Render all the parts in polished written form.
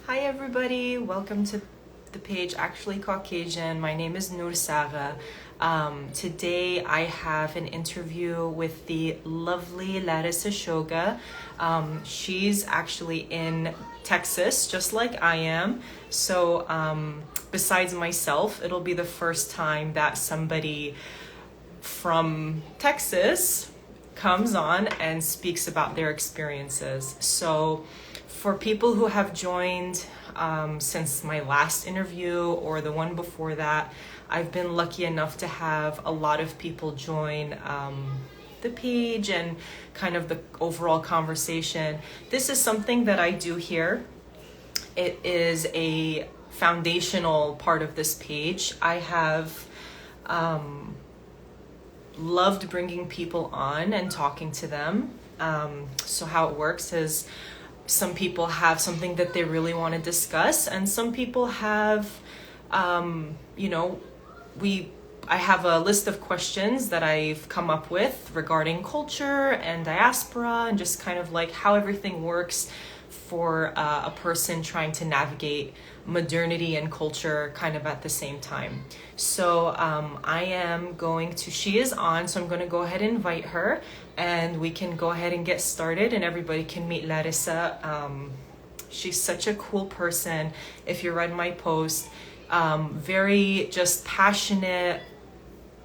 Hi everybody, welcome to the page Actually Caucasian. My name is Larissa. Today I have an interview with the lovely Larissa Shoga. She's actually in Texas, just like I am. So besides myself, it'll be the first time that somebody from Texas comes on and speaks about their experiences. So for people who have joined since my last interview or the one before that, I've been lucky enough to have a lot of people join the page and kind of the overall conversation. This is something that I do here. It is a foundational part of this page. I have loved bringing people on and talking to them. So how it works is some people have something that they really want to discuss, and some people have, you know, I have a list of questions that I've come up with regarding culture and diaspora and just kind of like how everything works for a person trying to navigate modernity and culture kind of at the same time. So she is on, so I'm going to go ahead and invite her and we can go ahead and get started and everybody can meet Larissa. She's such a cool person. If you read my post, very just passionate,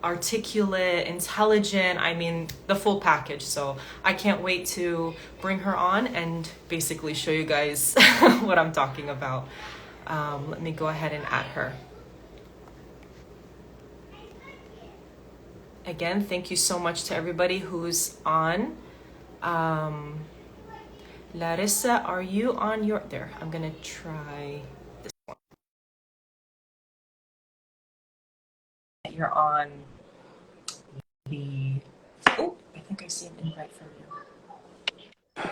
articulate, intelligent, I mean, the full package. So I can't wait to bring her on and basically show you guys what I'm talking about. Let me go ahead and add her. Again, thank you so much to everybody who's on. Larissa, are you on your... There, I'm gonna try this one. You're on the... Oh, I think I see an invite from you.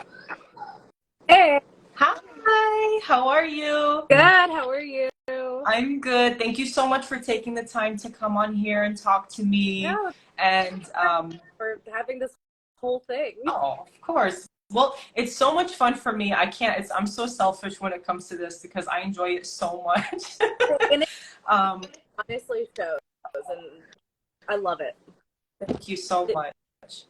Hey, Hi, how are you? good. How are you? I'm good. Thank you so much for taking the time to come on here and talk to me. No, And for having this whole thing. oh, of course. Well, it's so much fun for me. I'm so selfish when it comes to this because I enjoy it so much. And it um, honestly shows, and I love it. Thank you so much.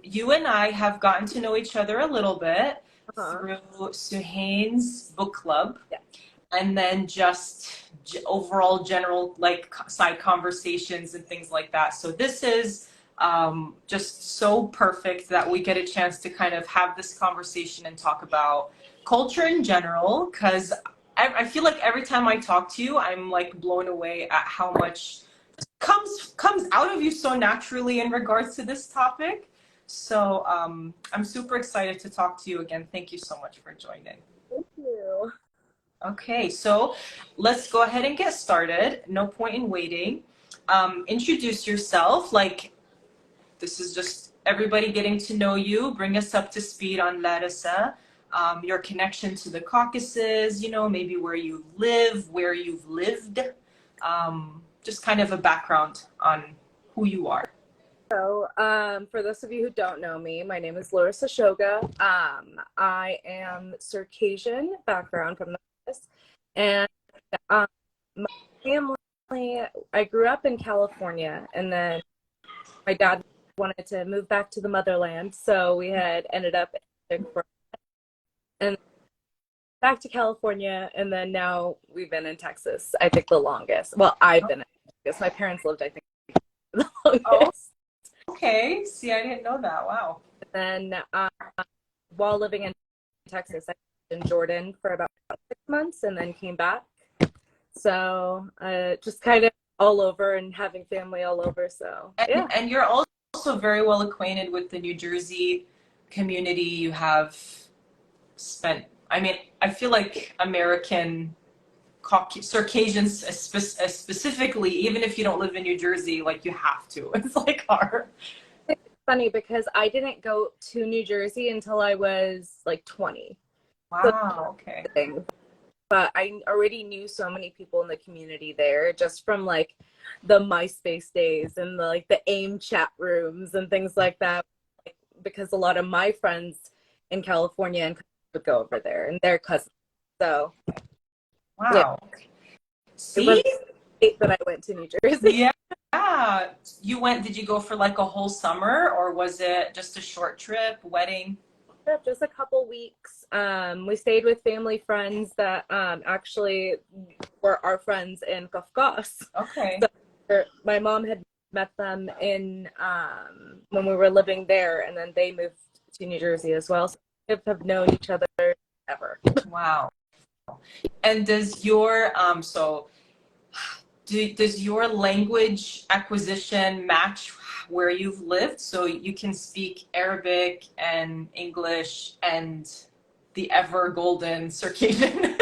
You and I have gotten to know each other a little bit through Suhain's book club. Yeah. And then just overall general like side conversations and things like that. So this is just so perfect that we get a chance to kind of have this conversation and talk about culture in general, because I feel like every time I talk to you, I'm like blown away at how much comes out of you so naturally in regards to this topic. So I'm super excited to talk to you again. Thank you so much for joining. Thank you. Okay, so let's go ahead and get started. No point in waiting. Introduce yourself. Like, this is just everybody getting to know you. Bring us up to speed on Larissa. Your connection to the Caucasus, you know, maybe where you live, where you've lived. Just kind of a background on who you are. So, for those of you who don't know me, my name is Larissa Shoga. I am Circassian background from the US, and my family, I grew up in California, and then my dad wanted to move back to the motherland, so we had ended up and back to California, and then now we've been in Texas, I think the longest. Well, I've been in Texas. My parents lived, I think, the Oh, longest. okay. See, I didn't know that. Wow. And then while living in Texas, I lived in Jordan for about 6 months and then came back. So just kind of all over and having family all over. So yeah. And you're also very well acquainted with the New Jersey community. You have spent, I mean, I feel like American Circassians specifically, even if you don't live in New Jersey, like you have to. It's like hard. It's funny because I didn't go to New Jersey until I was like 20. Wow, okay. But I already knew so many people in the community there just from like the MySpace days and the AIM chat rooms and things like that, because a lot of my friends in California and would go over there and their cousins. So Wow. it was See? late that I went to New Jersey. Yeah. Did you go for like a whole summer or was it just a short trip, wedding? Just a couple weeks. We stayed with family friends that actually were our friends in Kafkas. Okay. So my mom had met them in when we were living there, and then they moved to New Jersey as well. So we have known each other ever. Wow. And does your does your language acquisition match where you've lived? So you can speak Arabic and English and the ever golden Circassian.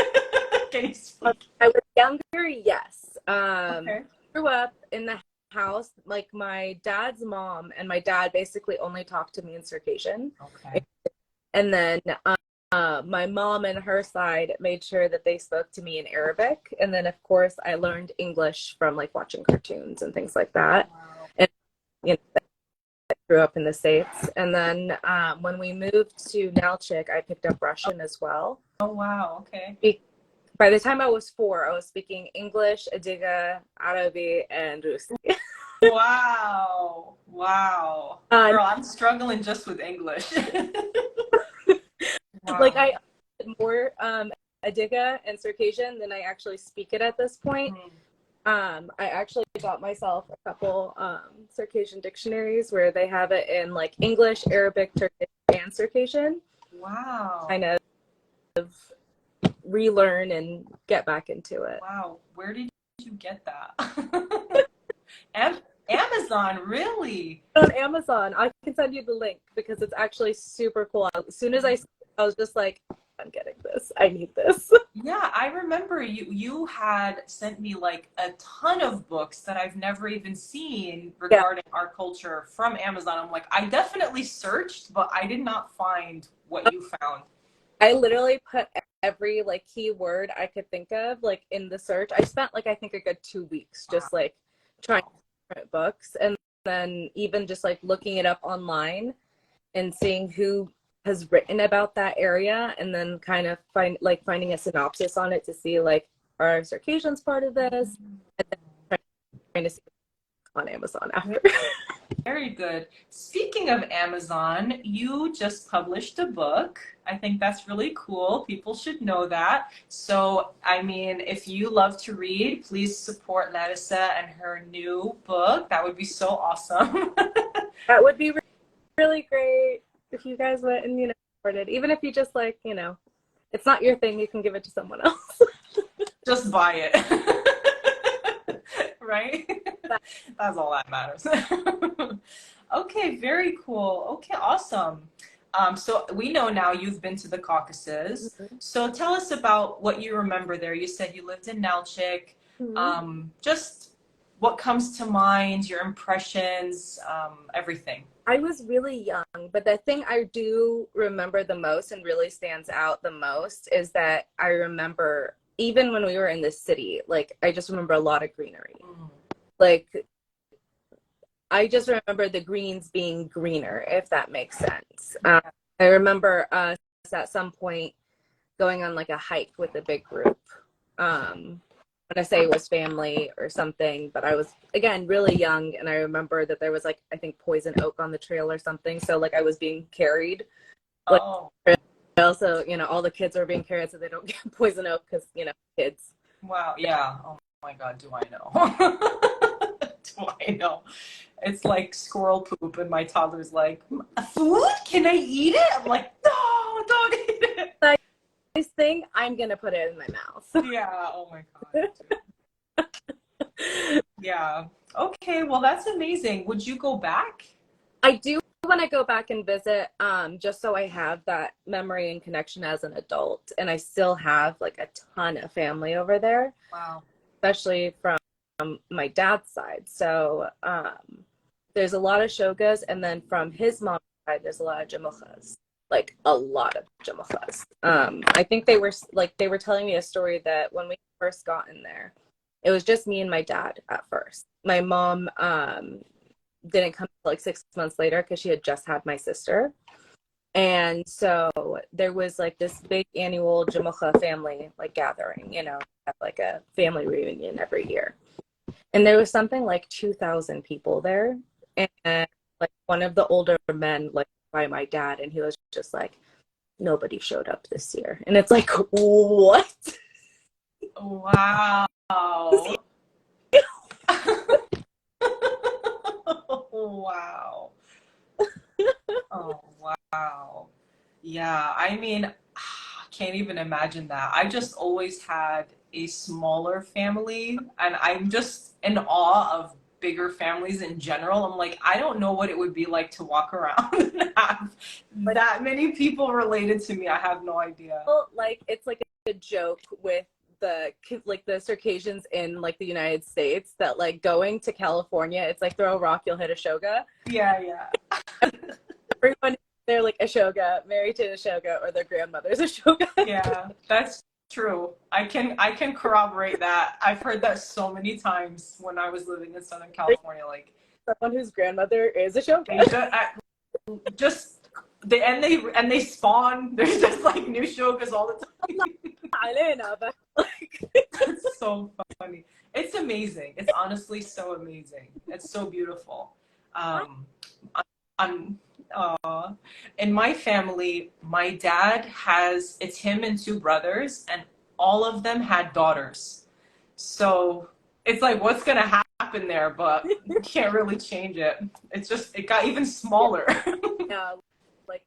Can you When speak? I was younger, yes. Okay. Grew up in the house, like my dad's mom and my dad basically only talked to me in Circassian. Okay. And then my mom and her side made sure that they spoke to me in Arabic. And then, of course, I learned English from like watching cartoons and things like that. Wow. And, you know, I grew up in the States. And then when we moved to Nalchik, I picked up Russian as well. Oh wow. Okay. By the time I was 4, I was speaking English, Adiga, Arabi, and Rusi. Wow. Wow. Girl, I'm struggling just with English. Wow. Like I more Adiga and Circassian than I actually speak it at this point. I actually got myself a couple Circassian dictionaries where they have it in like English, Arabic, Turkish, and Circassian. Wow. Kind of relearn and get back into it. Wow. Where did you get that? Amazon, really? On Amazon. I can send you the link because it's actually super cool. As soon as I was just like, I'm getting this. I need this. Yeah, I remember you had sent me like a ton of books that I've never even seen regarding our culture from Amazon. I'm like, I definitely searched, but I did not find what you found. I literally put every like keyword I could think of like in the search. I spent like I think a good 2 weeks just like trying different books, and then even just like looking it up online and seeing who has written about that area, and then kind of finding a synopsis on it to see like are Circassians part of this, and then trying to see on Amazon after. Very good. Speaking of Amazon, you just published a book. I think that's really cool. People should know that. So, I mean, if you love to read, please support Larissa and her new book. That would be so awesome. That would be really great if you guys went and, support it. Even if you just like, it's not your thing, you can give it to someone else. Just buy it. Right? That's all that matters. Okay, very cool. Okay, awesome. So we know now you've been to the Caucasus. Mm-hmm. So tell us about what you remember there. You said you lived in Nalchik. Mm-hmm. Just what comes to mind, your impressions, everything. I was really young, but the thing I do remember the most and really stands out the most is that I remember even when we were in the city, like I just remember a lot of greenery. Like I just remember the greens being greener, if that makes sense. I remember us at some point going on like a hike with a big group. When I say it was family or something, but I was, again, really young. And I remember that there was like, I think poison oak on the trail or something. So like I was being carried. Like, also, all the kids were being carried so they don't get poison oak because, kids. Wow. Yeah. Oh my God. Do I know? Do I know? It's like squirrel poop, and my toddler's like, "Food? Can I eat it?" I'm like, "No, don't eat it." Like, this thing, I'm gonna put it in my mouth. Yeah. Oh my God. Yeah. Okay. Well, that's amazing. Would you go back? I do want to go back and visit, just so I have that memory and connection as an adult, and I still have like a ton of family over there. Wow. Especially from my dad's side. So there's a lot of shogas, and then from his mom's side, there's a lot of jamuchas, like a lot of jamuchas. I think they were telling me a story that when we first got in there, it was just me and my dad at first. My mom didn't come like 6 months later because she had just had my sister. And so there was like this big annual Jamucha family like gathering, have like a family reunion every year. And there was something like 2,000 people there. And like one of the older men, like by my dad, and he was just like, nobody showed up this year. And it's like, what? Wow. Wow. Oh, wow. Yeah, I mean, I can't even imagine that. I just always had a smaller family, and I'm just in awe of bigger families in general. I'm like, I don't know what it would be like to walk around and have that many people related to me. I have no idea. Like, it's like a joke with the Circassians in like the United States that like going to California, it's like throw a rock, you'll hit a shoga. Yeah, yeah. Everyone, they're like a shoga, married to a shoga, or their grandmother's a shoga. Yeah, that's true. I can corroborate that. I've heard that so many times when I was living in Southern California. Like someone whose grandmother is a shoga. They spawn. There's just like new shogas all the time. That's so funny. It's amazing. It's honestly so amazing. It's so beautiful. I'm in my family, my dad it's him and two brothers, and all of them had daughters. So it's like, what's gonna happen there? But you can't really change it. It got even smaller. Yeah, like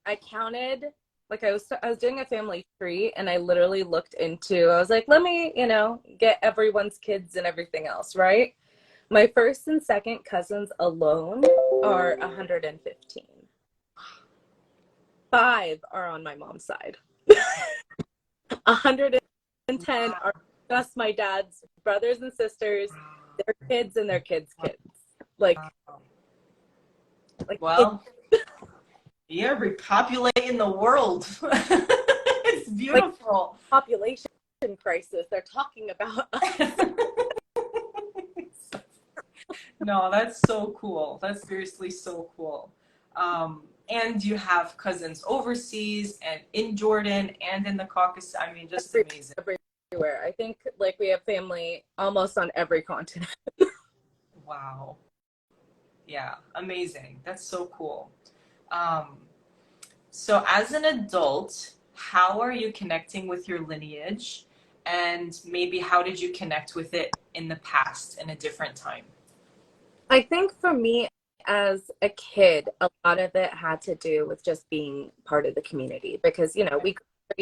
I counted, like I was doing a family tree, and I literally looked into, I was like, let me, get everyone's kids and everything else, right? My first and second cousins alone are 115. 5 are on my mom's side. 110 are just my dad's brothers and sisters, their kids and their kids' kids. Like well, you're repopulating the world. It's beautiful. Like, population crisis. They're talking about us. No, that's so cool. That's seriously so cool. And you have cousins overseas and in Jordan and in the Caucasus. I mean, just amazing. Everywhere. I think like we have family almost on every continent. Wow. Yeah, amazing. That's so cool. So as an adult, how are you connecting with your lineage? And maybe how did you connect with it in the past in a different time? I think for me as a kid, a lot of it had to do with just being part of the community because, we are very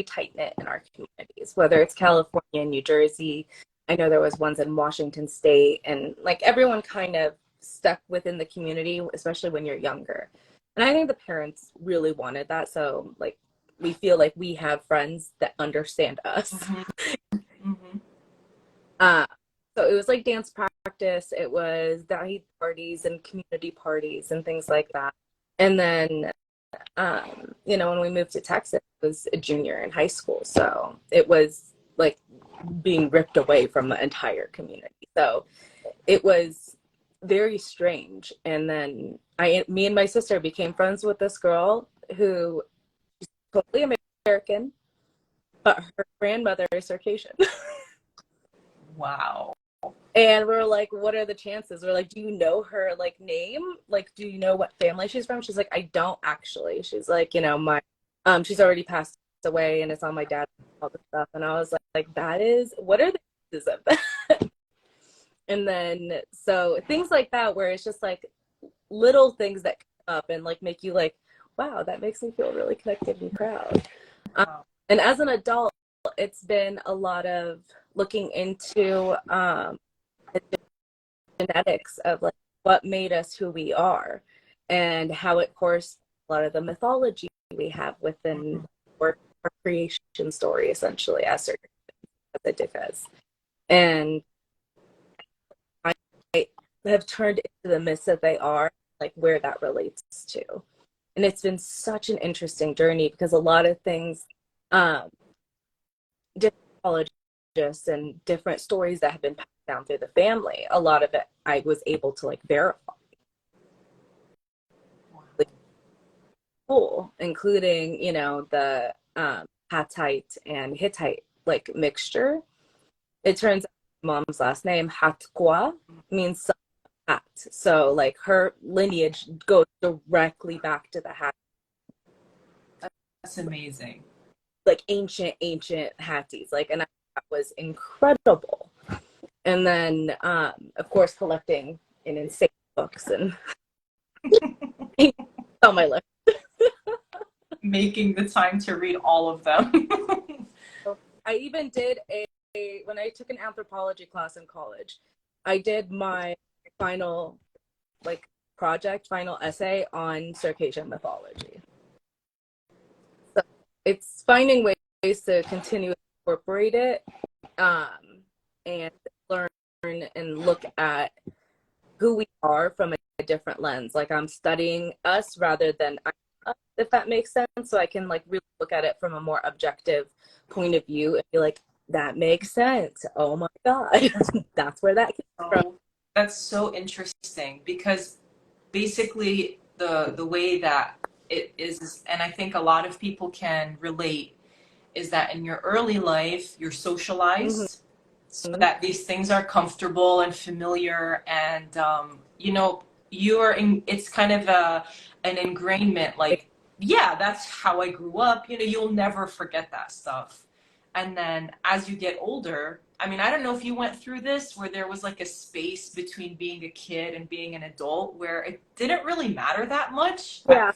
tight knit in our communities, whether it's California, New Jersey. I know there was ones in Washington State, and like everyone kind of stuck within the community, especially when you're younger. And I think the parents really wanted that. So like we feel like we have friends that understand us. Mm-hmm. Mm-hmm. So it was like dance practice, it was dahi parties and community parties and things like that. And then, when we moved to Texas, it was a junior in high school. So it was like being ripped away from the entire community. So it was very strange. And then me and my sister became friends with this girl who is totally American, but her grandmother is Circassian. Wow. And we're like, what are the chances? We're like, do you know her like name? Like, do you know what family she's from? She's like, I don't actually. She's like, my she's already passed away and it's on my dad and all this stuff. And I was like, what are the chances of that? And then so things like that where it's just like little things that come up and like make you like, wow, that makes me feel really connected and proud. And as an adult, it's been a lot of looking into the genetics of like what made us who we are and how it corresponds a lot of the mythology we have within our creation story, essentially, as the Dickas. And I have turned into the myths that they are, like where that relates to. And it's been such an interesting journey because a lot of things, different and different stories that have been passed down through the family, a lot of it I was able to like verify. cool, including, you know, the Hittite and Hittite like mixture. It turns out my mom's last name, Hatkwa, means son of hat. So like her lineage goes directly back to the hat. That's amazing. Like ancient Hatties. Like, and that was incredible. And then of course collecting in insane books and on my list. Making the time to read all of them. I even did when I took an anthropology class in college, I did my final like final essay on Circassian mythology. So it's finding ways to continue to incorporate it and learn and look at who we are from a different lens. Like I'm studying us rather than us, if that makes sense. So I can like really look at it from a more objective point of view and be like, that makes sense. Oh my God. That's where that came from. That's so interesting because basically the way that it is, and I think a lot of people can relate, is that in your early life, you're socialized so that these things are comfortable and familiar, and you know, it's kind of an ingrainment, like, yeah, that's how I grew up, you know, you'll never forget that stuff. And then as you get older, I mean, I don't know if you went through this where there was like a space between being a kid and being an adult where it didn't really matter that much. Yeah.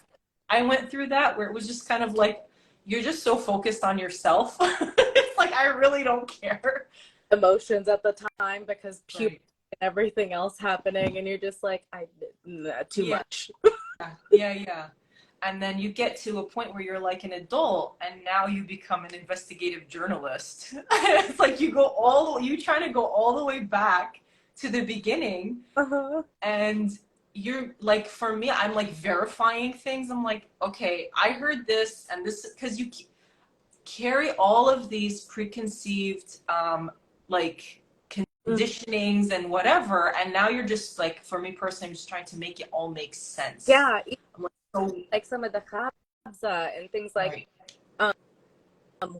I went through that where it was just kind of like, you're just so focused on yourself. It's like, I really don't care. Emotions at the time because puberty Right. and everything else happening, and you're just like, too much. Yeah. And then you get to a point where you're like an adult and now you become an investigative journalist. It's like you trying to go all the way back to the beginning. And you're like, for me, I'm like verifying things. I'm like, okay, I heard this and this, because you carry all of these preconceived like conditionings and whatever, and now you're just like, for me personally, I'm just trying to make it all make sense. Yeah. I'm like, so, Like some of the khabza and things like, right.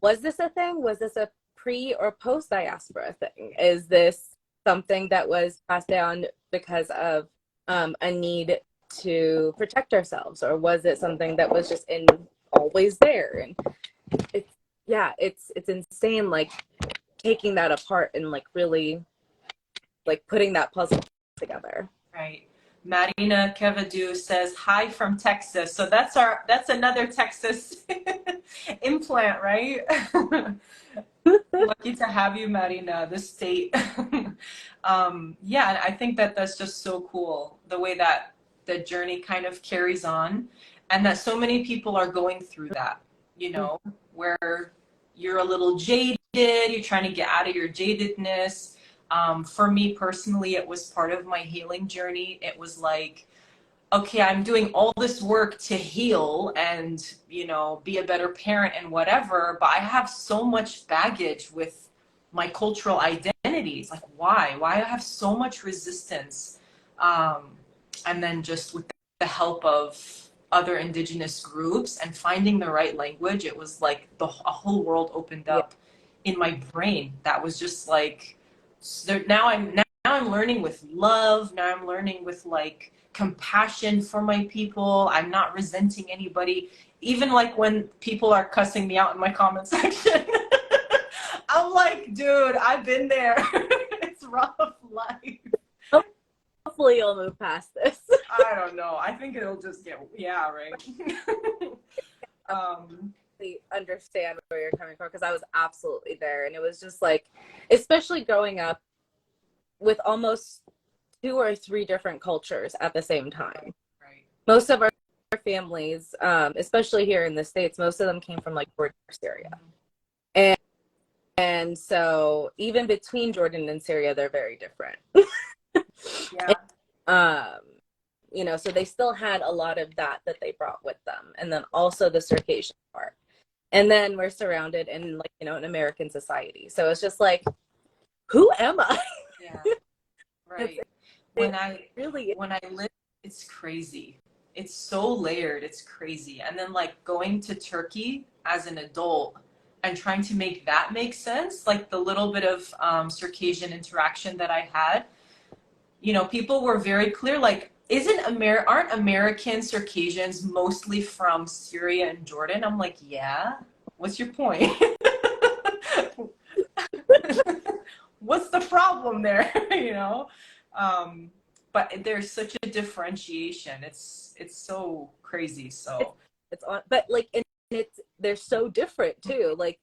Was this a thing? Was this a pre or post diaspora thing? Is this something that was passed down because of a need to protect ourselves, or was it something that was just always there? And it's insane, like taking that apart and like really like putting that puzzle together. Right. Marina Kevadu says hi from Texas. So that's another Texas implant, right? Lucky to have you, Marina, the state. Yeah, I think that's just so cool, the way that the journey kind of carries on, and that so many people are going through that, you know, where you're a little jaded, you're trying to get out of your jadedness. For me personally, it was part of my healing journey. It was like, okay, I'm doing all this work to heal and, you know, be a better parent and whatever, but I have so much baggage with my cultural identities. Like, why? Why I have so much resistance? And then just with the help of other indigenous groups and finding the right language, it was like a whole world opened up in my brain. That was just like, now I'm learning with love. Now I'm learning with like compassion for my people. I'm not resenting anybody. Even like when people are cussing me out in my comment section, I'm like, dude, I've been there. It's rough life. Hopefully you'll move past this. I don't know. I think it'll just get, yeah, right. Understand where you're coming from, because I was absolutely there, and it was just like, especially growing up with almost 2 or 3 different cultures at the same time. Right. Most of our families, especially here in the States, most of them came from like Jordan or Syria. And so even between Jordan and Syria, they're very different. Yeah. And, you know, so they still had a lot of that they brought with them. And then also the Circassian part. And then we're surrounded in like, you know, an American society. So it's just like, who am I? Yeah. Right. When I live, it's crazy. It's so layered, it's crazy. And then like going to Turkey as an adult and trying to make that make sense, like the little bit of Circassian interaction that I had, you know, people were very clear, like, aren't American Circassians mostly from Syria and Jordan? I'm like, yeah. What's your point? What's the problem there? You know? But there's such a differentiation. It's so crazy. So It's on, but like, and they're so different too. Like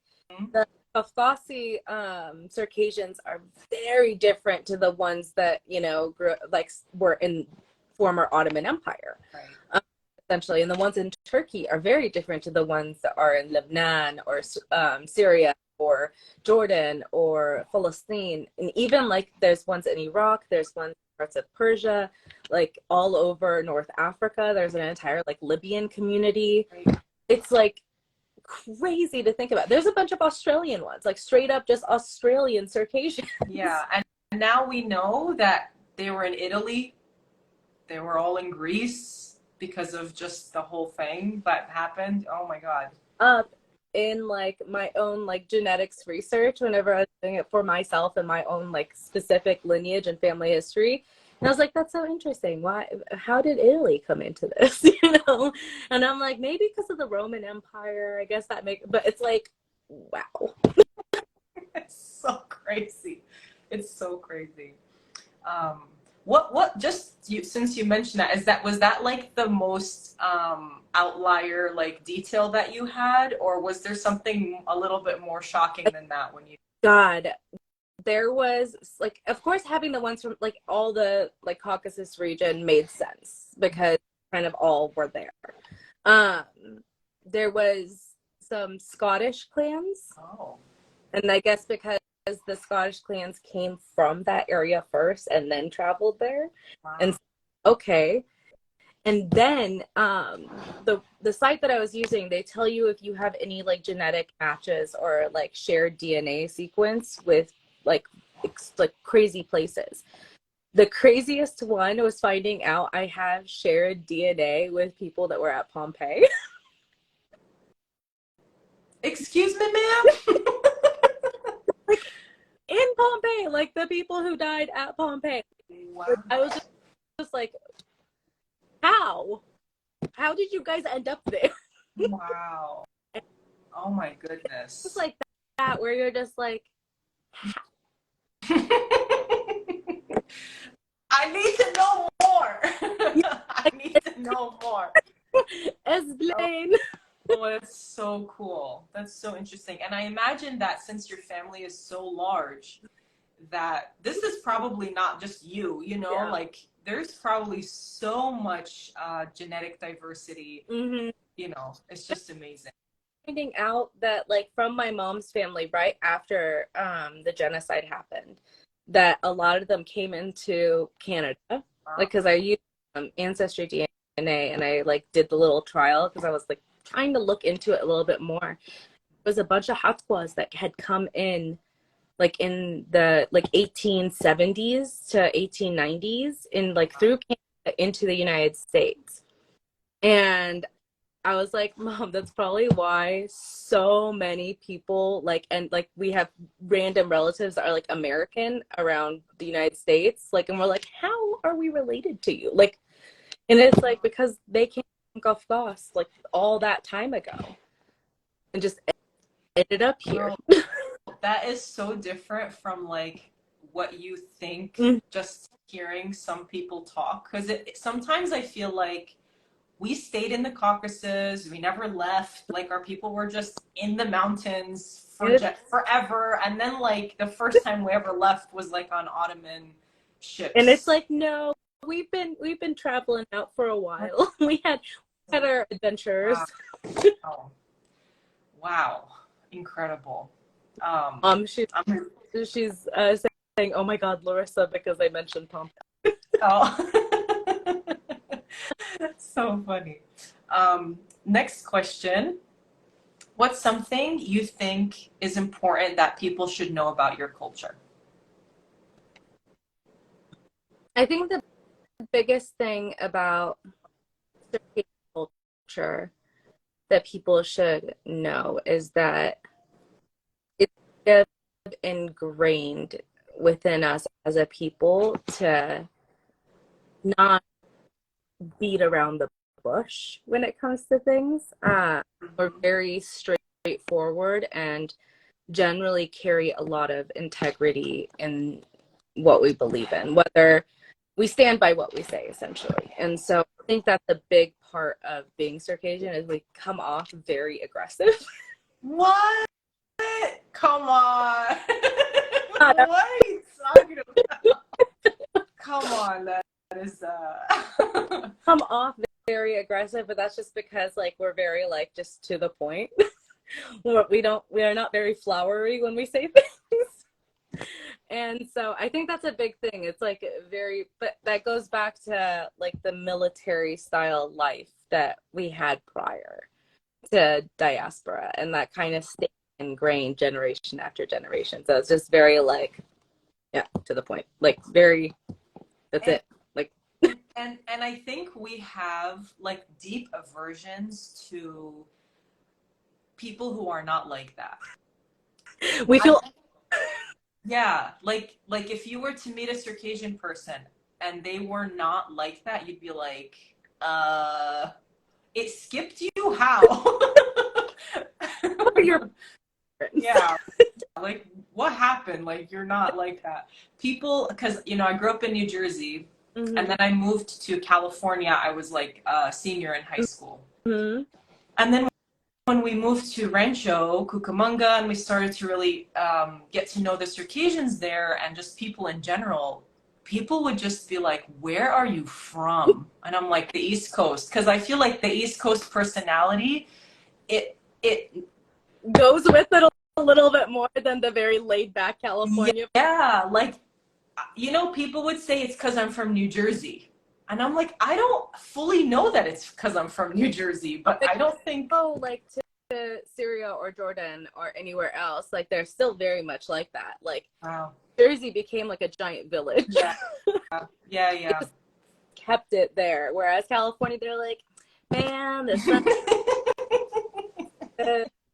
the Caucasian Circassians are very different to the ones that, you know, were in former Ottoman Empire. right. Essentially, and the ones in Turkey are very different to the ones that are in Lebanon or Syria or Jordan or Palestine, and even like there's ones in Iraq, there's ones in parts of Persia, like all over North Africa. There's an entire like Libyan community. Right. It's like crazy to think about. There's a bunch of Australian ones, like straight up just Australian Circassians. Yeah, and now we know that they were in Italy, they were all in Greece because of just the whole thing that happened. Oh my God. Up in like my own like genetics research whenever I was doing it for myself and my own like specific lineage and family history. And I was like, that's so interesting. How did Italy come into this? You know? And I'm like, maybe because of the Roman Empire, I guess but it's like, wow. It's so crazy. It's so crazy. What just since you mentioned that, was that like the most outlier like detail that you had, or was there something a little bit more shocking than that when you God, there was like, of course, having the ones from like all the like Caucasus region made sense because kind of all were there. There was some Scottish clans, and I guess because the Scottish clans came from that area first and then traveled there. Wow. And okay. And then the site that I was using, they tell you if you have any like genetic matches or like shared DNA sequence with like crazy places. The craziest one was finding out I have shared DNA with people that were at Pompeii. Excuse me, ma'am? In Pompeii, like the people who died at Pompeii. Wow. I was just like, how did you guys end up there? Wow. Oh my goodness. It's like that where you're just like, I need to know more. I need to know more. explain. Oh, that's so cool. That's so interesting. And I imagine that since your family is so large, that this is probably not just you, you know, Yeah. like there's probably so much genetic diversity, Mm-hmm. you know, it's just amazing. Finding out that like from my mom's family right after the genocide happened, that a lot of them came into Canada, Wow. like because I used Ancestry DNA and I like did the little trial because I was like trying to look into it a little bit more. There was a bunch of Hatwas that had come in like in the like 1870s to 1890s in like through Canada into the United States. And I was like, Mom, that's probably why so many people like, and like we have random relatives that are like American around the United States. Like, and we're like, how are we related to you? Like, and it's like, because they came from Caucasus like all that time ago and just ended up here. That is so different from like what you think just hearing some people talk. Because sometimes I feel like we stayed in the Caucasus, we never left. Like our people were just in the mountains forever. And then like the first time we ever left was like on Ottoman ships. And it's like, no, we've been traveling out for a while. We had our adventures. Wow. Oh. Wow. Incredible. She's saying, "Oh my God, Larissa," because I mentioned Pompeii. Oh, so funny. Next question. What's something you think is important that people should know about your culture? I think the biggest thing about culture that people should know is that it's kind of ingrained within us as a people to not beat around the bush when it comes to things. We're very straightforward and generally carry a lot of integrity in what we believe in, whether we stand by what we say, essentially. And so I think that's a big part of being Circassian is we come off very aggressive. What? Come on. What are you talking about? Come on, that is come off very aggressive, but that's just because like we're very like just to the point. We are not very flowery when we say things. And so I think that's a big thing. It's like but that goes back to like the military style life that we had prior to diaspora, and that kind of stayed ingrained generation after generation. So it's just very like, yeah, to the point, like very, it. Like, and I think we have like deep aversions to people who are not like that. We feel yeah, like if you were to meet a Circassian person and they were not like that, you'd be like, it skipped you? How? Yeah, like what happened? Like you're not like that. People, because I grew up in New Jersey, and then I moved to California. I was like a senior in high school, and then when we moved to Rancho Cucamonga and we started to really get to know the Circassians there and just people in general, people would just be like, where are you from? And I'm like, the East Coast. Because I feel like the East Coast personality, it goes with it a little bit more than the very laid back California. Yeah, like, people would say it's because I'm from New Jersey. And I'm like, I don't fully know that it's because I'm from New Jersey, but I don't think... Oh, like to Syria or Jordan or anywhere else, like they're still very much like that. Like, wow. Jersey became like a giant village. Yeah. They just kept it there. Whereas California, they're like, man, this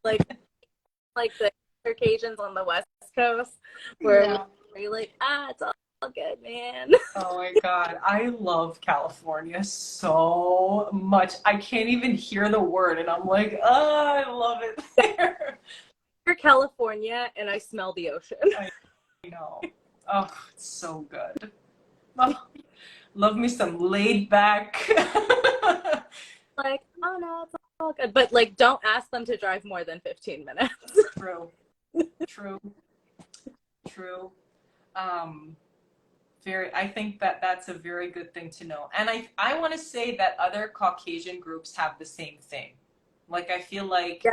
like the Caucasians on the West Coast, where we're like, it's all good, man. Oh my God. I love California so much. I can't even hear the word and I'm like, oh, I love it there. For California and I smell the ocean. I know. Oh, it's so good. Oh, love me some laid back. Like, oh no, it's all good. But like, don't ask them to drive more than 15 minutes. True. I think that's a very good thing to know. And I want to say that other Caucasian groups have the same thing. Like, I feel like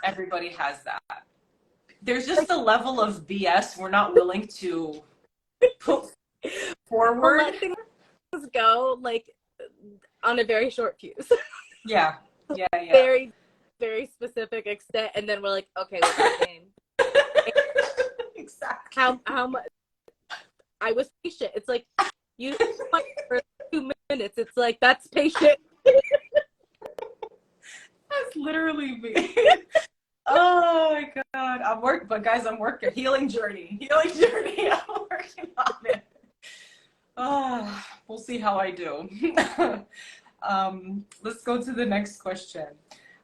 everybody has that. There's just a level of BS we're not willing to put forward. We'll let things go, like, on a very short fuse. Yeah. Very, very specific extent. And then we're like, okay, what's that name? Exactly. How much? I was patient. It's like, you for 2 minutes. It's like, that's patient. That's literally me. Oh my God. I'm working. Healing journey. I'm working on it. Oh, we'll see how I do. Let's go to the next question.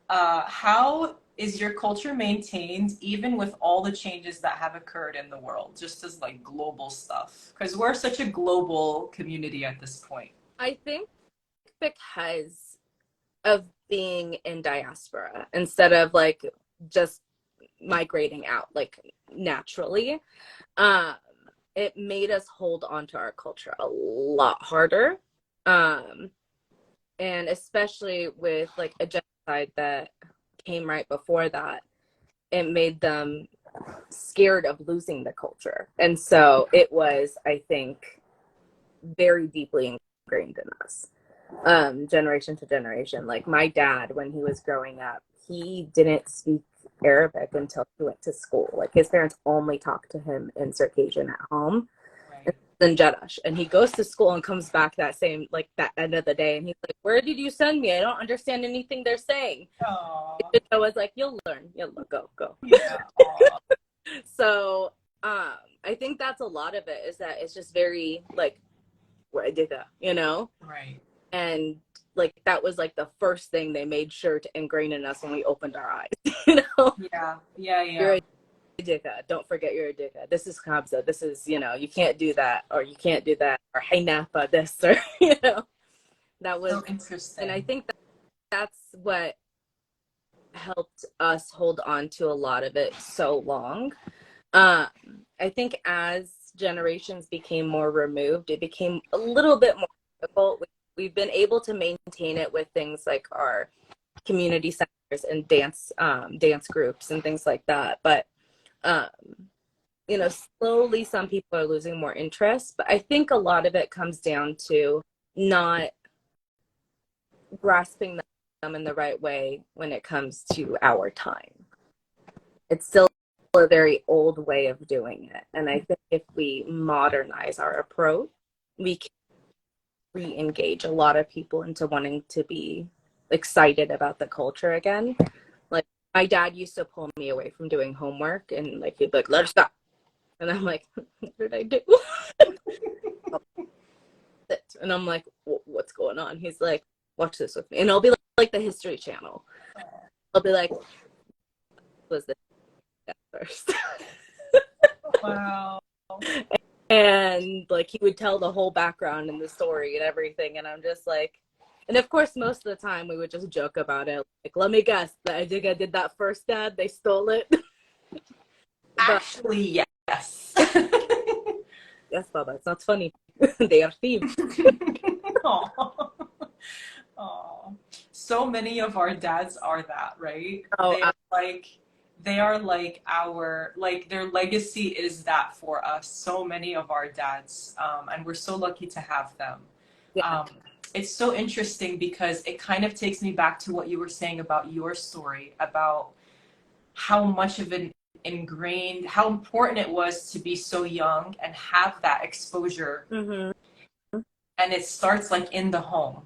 How is your culture maintained even with all the changes that have occurred in the world, just as like global stuff? Because we're such a global community at this point. I think because of being in diaspora instead of like just migrating out like naturally, it made us hold on to our culture a lot harder. And especially with like a genocide that came right before that, it made them scared of losing the culture. And so it was, I think, very deeply ingrained in us, generation to generation. Like my dad, when he was growing up, he didn't speak Arabic until he went to school. Like his parents only talked to him in Circassian at home. Right. in Jeddah, and he goes to school and comes back that end of the day, and he's like, "Where did you send me? I don't understand anything they're saying." I was like, "You'll learn. You'll go." Yeah. So I think that's a lot of it, is that it's just very like, where I did that, Right. And like that was like the first thing they made sure to ingrain in us when we opened our eyes. Yeah. You're a Dika. Don't forget you're a Dika. This is Kabza. This is, you can't do that, or you can't do that, or hey Napa this, or that was so interesting. And I think that's what helped us hold on to a lot of it so long. I think as generations became more removed, it became a little bit more difficult. We've been able to maintain it with things like our community centers and dance groups and things like that. But slowly some people are losing more interest. But I think a lot of it comes down to not grasping them in the right way when it comes to our time. It's still a very old way of doing it. And I think if we modernize our approach, we can re-engage a lot of people into wanting to be excited about the culture again. Like my dad used to pull me away from doing homework, and like he'd be like, "Let us stop." And I'm like, "What did I do?" And I'm like, "What's going on?" He's like, "Watch this with me." And I'll be like the History Channel. I'll be like, "Was this first?" Wow. And like he would tell the whole background and the story and everything, and I'm just like, and of course most of the time we would just joke about it, like, "Let me guess, I think I did that first, Dad. They stole it." Actually, yes. Yes, Baba, it's not funny. They are thieves. Aww. Aww. So many of our dads are that, right? Oh, They are like their legacy is that for us. So many of our dads, and we're so lucky to have them. yeah. It's so interesting because it kind of takes me back to what you were saying about your story, about how much of an ingrained, how important it was to be so young and have that exposure. Mm-hmm. And it starts like in the home.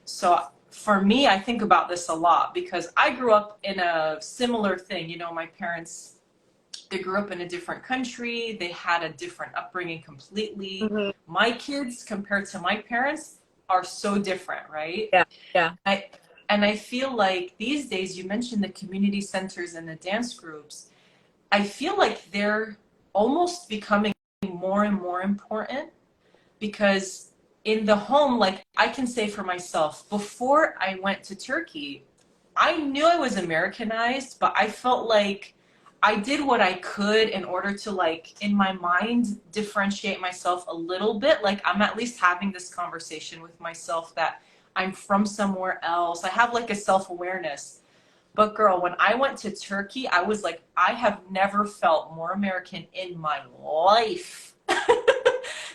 So for me, I think about this a lot because I grew up in a similar thing. My parents, they grew up in a different country. They had a different upbringing completely. Mm-hmm. My kids, compared to my parents, are so different, right? Yeah. And I feel like these days, you mentioned the community centers and the dance groups. I feel like they're almost becoming more and more important because in the home, like I can say for myself, before I went to Turkey, I knew I was Americanized, but I felt like I did what I could in order to, like, in my mind, differentiate myself a little bit. Like I'm at least having this conversation with myself that I'm from somewhere else. I have like a self-awareness. But girl, when I went to Turkey, I was like, I have never felt more American in my life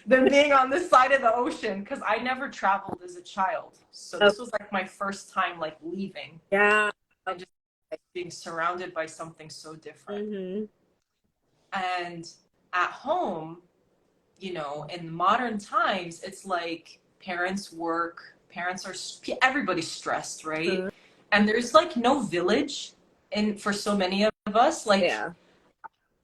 than being on this side of the ocean, because I never traveled as a child. So this was like my first time like leaving. Yeah. And just being surrounded by something so different. Mm-hmm. And at home, in modern times, it's like parents work, everybody's stressed, right? Mm-hmm. And there's like no village for so many of us. Like, Yeah.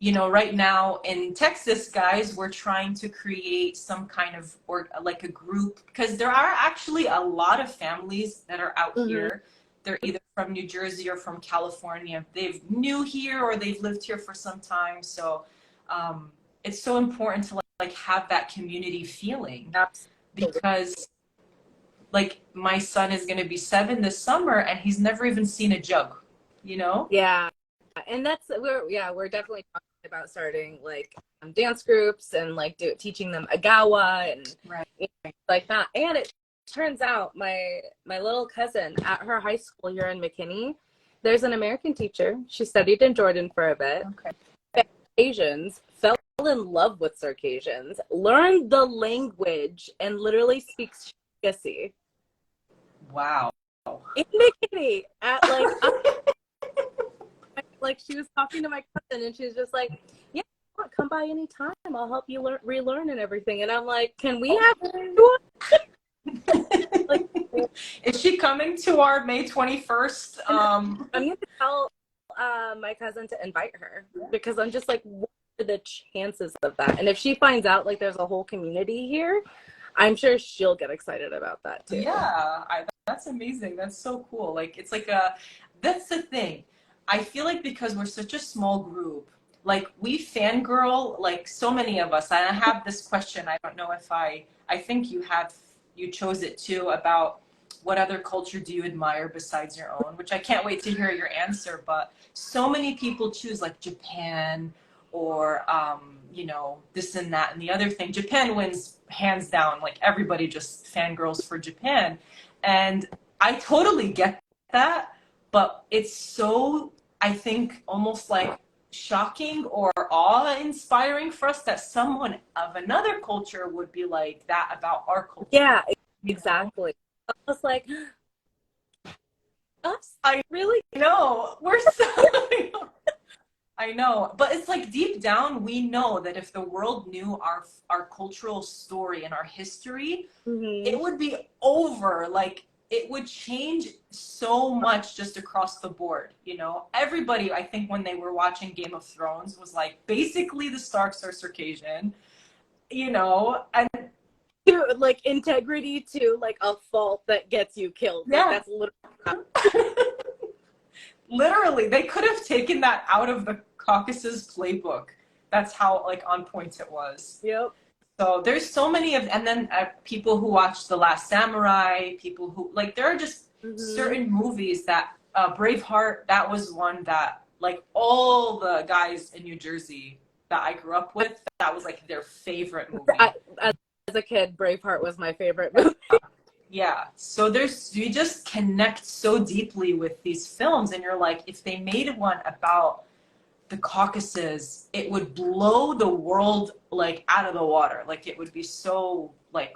right now in Texas, guys, we're trying to create some kind of, or like a group, because there are actually a lot of families that are out Mm-hmm. here. They're either from New Jersey or from California. They've new here or they've lived here for some time. So it's so important to like have that community feeling. Absolutely. Because like my son is going to be 7 this summer and he's never even seen a jug, Yeah. And we're definitely talking about starting like dance groups and like teaching them agawa and right. Like that. And it turns out my little cousin at her high school here in McKinney, there's an American teacher. She studied in Jordan for a bit. Okay. Asians, fell in love with Circassians, learned the language, and literally speaks Circassian. Wow. In McKinney at like like she was talking to my cousin and she was just like, "Yeah, I want come by anytime. I'll help you relearn and everything. And I'm like, can we have like, is she coming to our May 21st? I'm gonna tell my cousin to invite her, because I'm just like, what are the chances of that? And if she finds out like there's a whole community here, I'm sure she'll get excited about that too. Yeah, that's amazing. That's so cool. Like, it's like that's the thing. I feel like because we're such a small group, like we fangirl, like so many of us. And I have this question. I don't know if I think you chose it too, about what other culture do you admire besides your own, which I can't wait to hear your answer. But so many people choose like Japan or, this and that and the other thing. Japan wins hands down. Like everybody just fangirls for Japan. And I totally get that, but it's so, I think, almost like shocking or awe-inspiring for us that someone of another culture would be like that about our culture. Yeah, exactly. I was like, us? I really know. We're so I know, but it's like deep down we know that if the world knew our cultural story and our history, it would be over. Like it would change so much just across the board. Everybody, I think, when they were watching Game of Thrones was like, basically the Starks are Circassian, and to like integrity to like a fault that gets you killed. Yeah. Like, that's literally literally, they could have taken that out of the Caucasus playbook. That's how like on point it was. Yep. So there's so many and then people who watch The Last Samurai, people who like, there are just certain movies that Braveheart, that was one that like all the guys in New Jersey that I grew up with, that was like their favorite movie. As a kid, Braveheart was my favorite movie. Yeah, so you just connect so deeply with these films, and you're like, if they made one about the Caucasus, it would blow the world like out of the water. Like it would be so like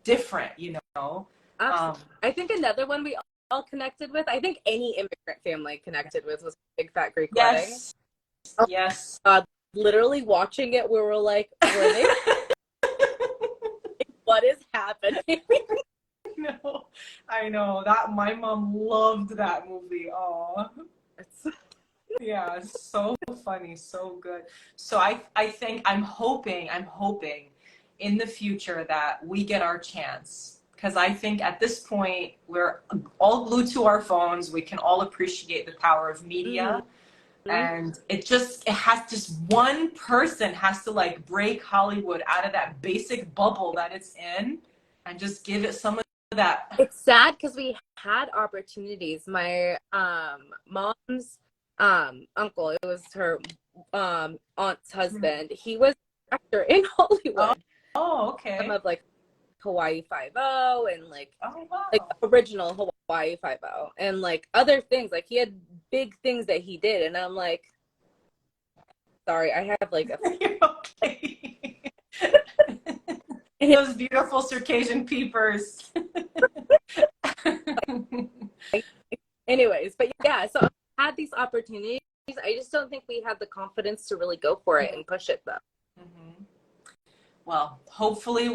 different, I think another one we all connected with, I think any immigrant family connected with, was Big Fat Greek Wedding. Yes. Literally watching it, we were like, were they? What is happening? No, I know that my mom loved that movie. Oh, yeah, so funny, so good. So I think I'm hoping in the future that we get our chance, because I think at this point we're all glued to our phones. We can all appreciate the power of media. And one person has to like break Hollywood out of that basic bubble that it's in and just give it some of that. It's sad because we had opportunities. My mom's uncle, it was her aunt's husband. He was an actor in Hollywood. Oh, okay. Some of like Hawaii Five-0 and like wow. like original Hawaii Five-0 and like other things. Like he had big things that he did, and I'm like, sorry, I have like a You're okay. Those beautiful Circassian peepers. Anyways, but yeah, so I had these opportunities. I just don't think we had the confidence to really go for it and push it though. Well, hopefully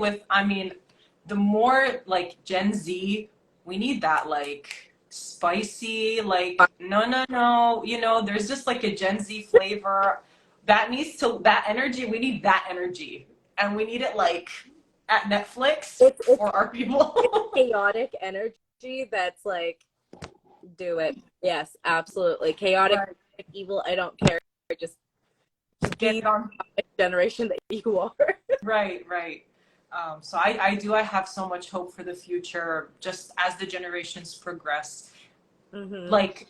the more like Gen Z, we need that like spicy, like no, there's just like a Gen Z flavor that energy. We need that energy, and we need it like at Netflix for our people. It's chaotic energy that's like, do it. Yes, absolutely. Chaotic, evil, I don't care. Just get it on the generation that you are. Right. So I have so much hope for the future, just as the generations progress. Like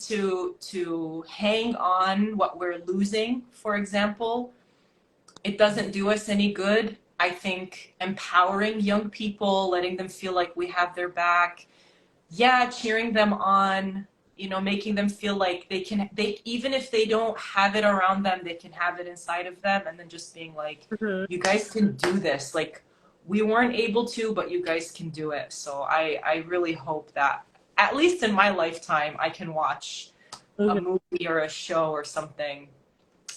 to hang on what we're losing, for example, it doesn't do us any good. I think empowering young people, letting them feel like we have their back, cheering them on, making them feel like they even if they don't have it around them, they can have it inside of them, and then just being like, you guys can do this. Like, we weren't able to, but you guys can do it. So I really hope that, at least in my lifetime, I can watch a movie or a show or something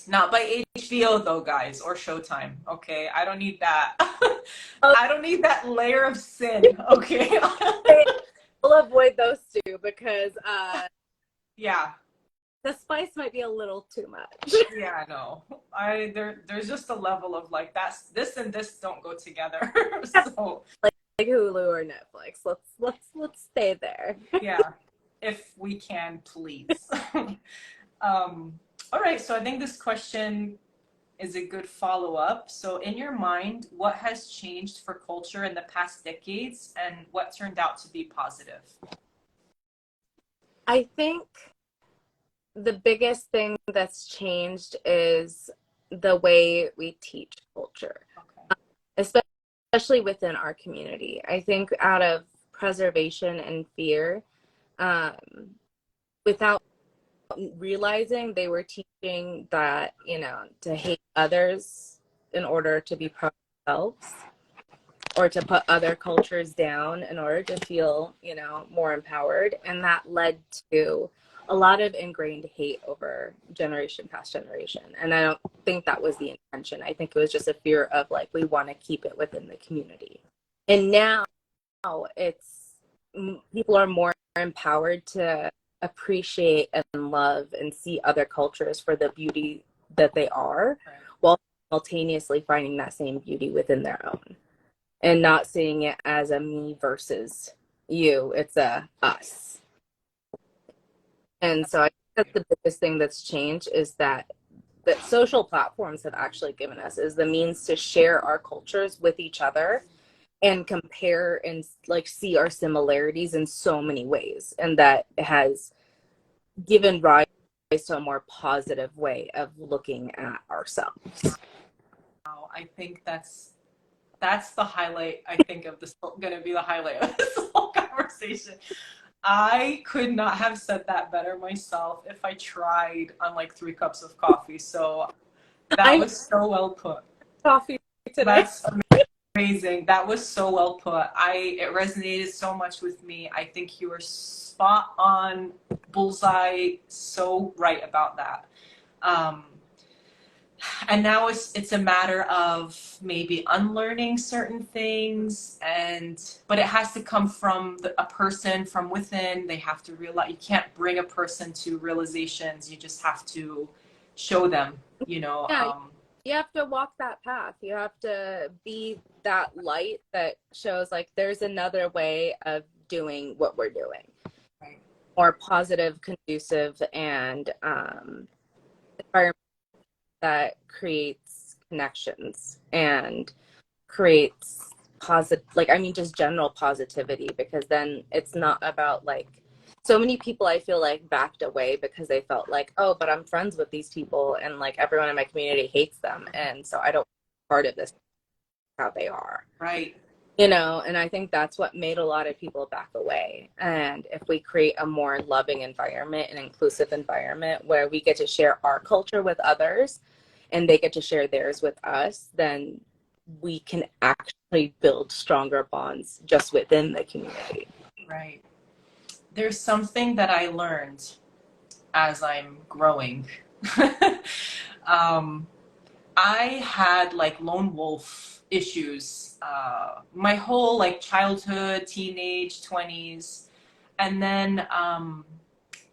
Not by HBO though, guys, or Showtime. Okay, I don't need that. Oh, I don't need that layer of sin. Okay. we'll avoid those two because Yeah. the spice might be a little too much. Yeah, no. There's just a level of like that's this and this don't go together. So Like Hulu or Netflix. Let's stay there. yeah, if we can, please. All right, so I think this question is a good follow-up. So in your mind, what has changed for culture in the past decades and what turned out to be positive? I think the biggest thing that's changed is the way we teach culture, Okay. especially within our community. I think out of preservation and fear, um, without realizing they were teaching that, to hate others in order to be proud of themselves, or to put other cultures down in order to feel, more empowered. And that led to a lot of ingrained hate over generation past generation. And I don't think that was the intention. I think it was just a fear of like, we want to keep it within the community. And now it's people are more empowered to appreciate and love and see other cultures for the beauty that they are, Right. while simultaneously finding that same beauty within their own, and not seeing it as a me versus you. It's a us. And so I think that's the biggest thing that's changed, is that social platforms have actually given us is the means to share our cultures with each other and compare and like see our similarities in so many ways. And that has given rise to a more positive way of looking at ourselves. I think that's the highlight, I think, of this going to be the highlight of this whole conversation. I could not have said that better myself if I tried on like 3 cups of coffee. So that was so well put. Coffee today. That's amazing. That was so well put. It resonated so much with me. I think you were spot on, bullseye, so right about that. And now it's a matter of maybe unlearning certain things, but it has to come from a person from within. They have to realize, you can't bring a person to realizations. You just have to show them, Yeah, you have to walk that path. You have to be that light that shows like there's another way of doing what we're doing. Right. More positive, conducive, and environment that creates connections and creates just general positivity, because then it's not about like, so many people I feel like backed away because they felt like, oh, but I'm friends with these people and like everyone in my community hates them, and so I don't part of this how they are. Right. And I think that's what made a lot of people back away. And if we create a more loving environment, an inclusive environment where we get to share our culture with others and they get to share theirs with us, then we can actually build stronger bonds just within the community. Right. There's something that I learned as I'm growing. I had like lone wolf issues my whole like childhood, teenage, 20s. And then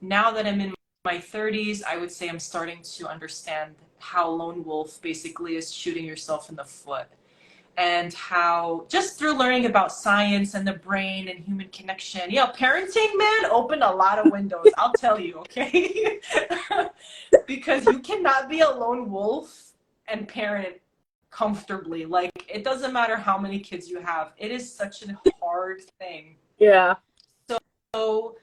now that I'm in my 30s, I would say I'm starting to understand how lone wolf basically is shooting yourself in the foot. And how just through learning about science and the brain and human connection, parenting, man, opened a lot of windows, I'll tell you, okay? Because you cannot be a lone wolf and parent comfortably. Like, it doesn't matter how many kids you have. It is such a hard thing. Yeah. So,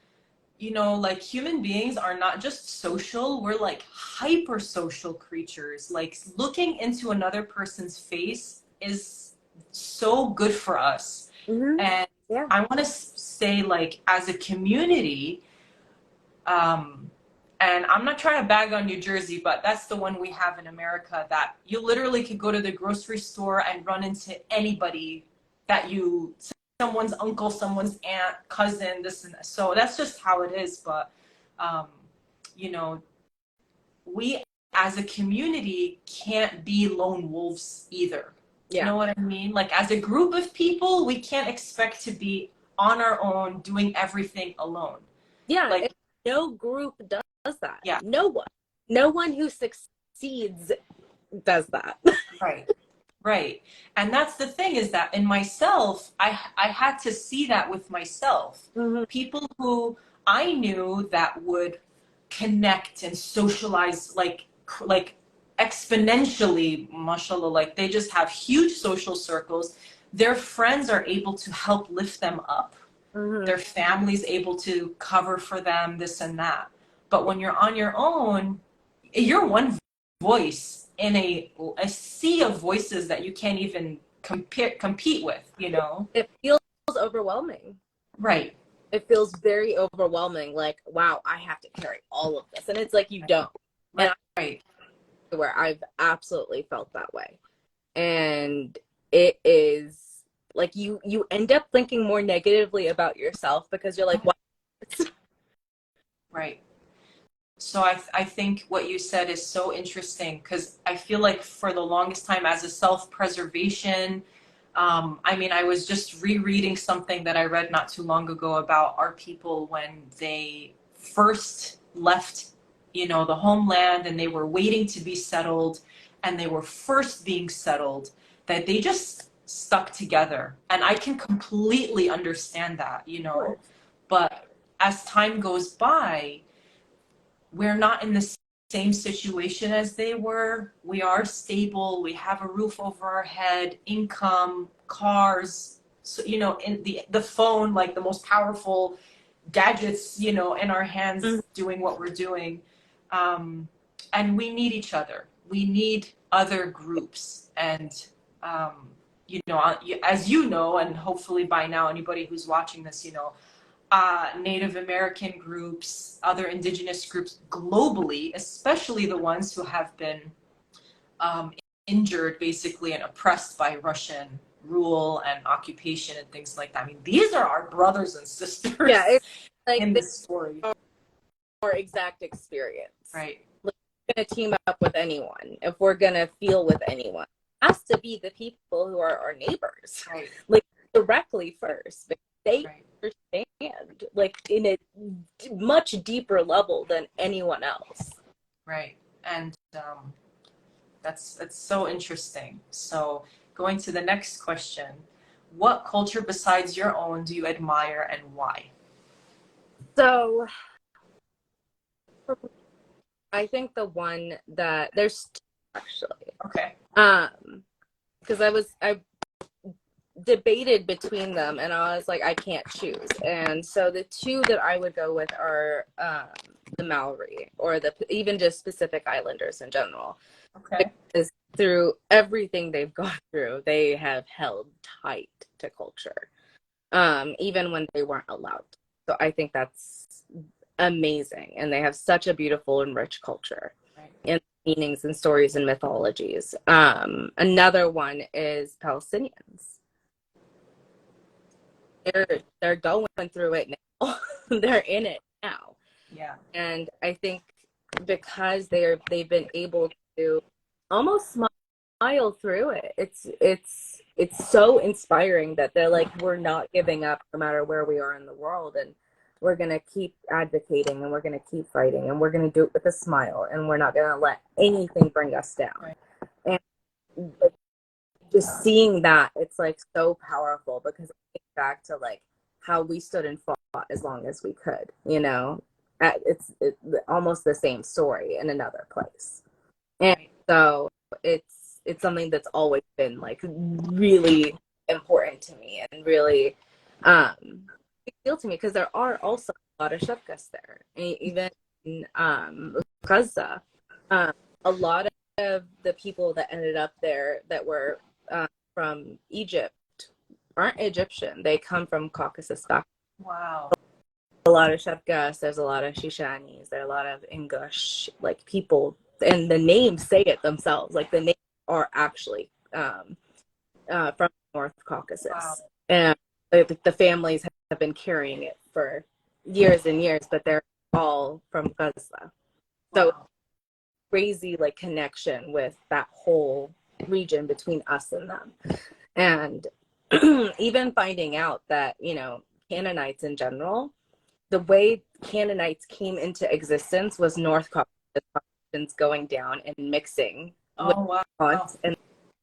like human beings are not just social, we're like hyper social creatures. Like looking into another person's face is so good for us. Mm-hmm. And Yeah. I want to say, like, as a community, and I'm not trying to bag on New Jersey, but that's the one we have in America, that you literally could go to the grocery store and run into anybody that someone's uncle, someone's aunt, cousin, this and that. So that's just how it is. But, we as a community can't be lone wolves either. Do you know what I mean? Like as a group of people, we can't expect to be on our own doing everything alone. Yeah, like no group does that. Yeah. No one who succeeds does that. Right. And that's the thing, is that in myself, I had to see that with myself. Mm-hmm. People who I knew that would connect and socialize like exponentially, mashallah, like they just have huge social circles. Their friends are able to help lift them up. Mm-hmm. Their family's able to cover for them, this and that. But when you're on your own, you're one voice in a sea of voices that you can't even compete with, you know? It feels overwhelming. Right. It feels very overwhelming. Like, wow, I have to carry all of this. And it's like, you don't. Right. Where I've absolutely felt that way. And it is like you end up thinking more negatively about yourself because you're like, what? Right. So I think what you said is so interesting, because I feel like for the longest time, as a self-preservation, I mean, I was just rereading something that I read not too long ago about our people when they first left, you know, the homeland, and they were waiting to be settled, and they were first being settled, that they just stuck together. And I can completely understand that, you know, but as time goes by, we're not in the same situation as they were. We are stable. We have a roof over our head, income, cars, so, you know, in the phone, like the most powerful gadgets, you know, in our hands, doing what we're doing. And we need each other. We need other groups. And, you know, as you know, and hopefully by now, anybody who's watching this, you know, Native American groups, other indigenous groups globally, especially the ones who have been injured basically and oppressed by Russian rule and occupation and things like that. I mean, these are our brothers and sisters, it's like in this story. Our exact experience. Right. Like, we're going to team up with anyone. If we're going to feel with anyone, it has to be the people who are our neighbors. Right. Like directly first. But they understand, like in a much deeper level than anyone else. Right. And that's so interesting. So going to the next question, what culture besides your own do you admire and why? So I think the one that there's two, actually. Okay. Because I debated between them, and I was like, I can't choose. And so the two that I would go with are the Maori, or even just Pacific Islanders in general. Okay. Because through everything they've gone through, they have held tight to culture, even when they weren't allowed. So I think that's amazing, and they have such a beautiful and rich culture, and meanings and stories and mythologies. Another one is Palestinians. They're going through it now. They're in it now. Yeah. And I think because they've been able to almost smile through it. It's so inspiring that they're like, we're not giving up no matter where we are in the world, and we're going to keep advocating, and we're going to keep fighting, and we're going to do it with a smile, and we're not going to let anything bring us down. Right. And just seeing that, it's like so powerful, because it gets back to like how we stood and fought as long as we could, you know. It's almost the same story in another place. And so it's something that's always been like really important to me, and really big deal to me, because there are also a lot of Shepkas there, even in Gaza. A lot of the people that ended up there that were from Egypt aren't Egyptian. They come from Caucasus back. Wow. A lot of Shepkas, there's a lot of Shishanis, there are a lot of English like people, and the names say it themselves. Like the names are actually from North Caucasus. Wow. And the families have been carrying it for years and years, but they're all from Gaza. So crazy like connection with that whole region between us and them. And even finding out that, you know, Canaanites in general, the way Canaanites came into existence was North Caucasians going down and mixing with Huns, and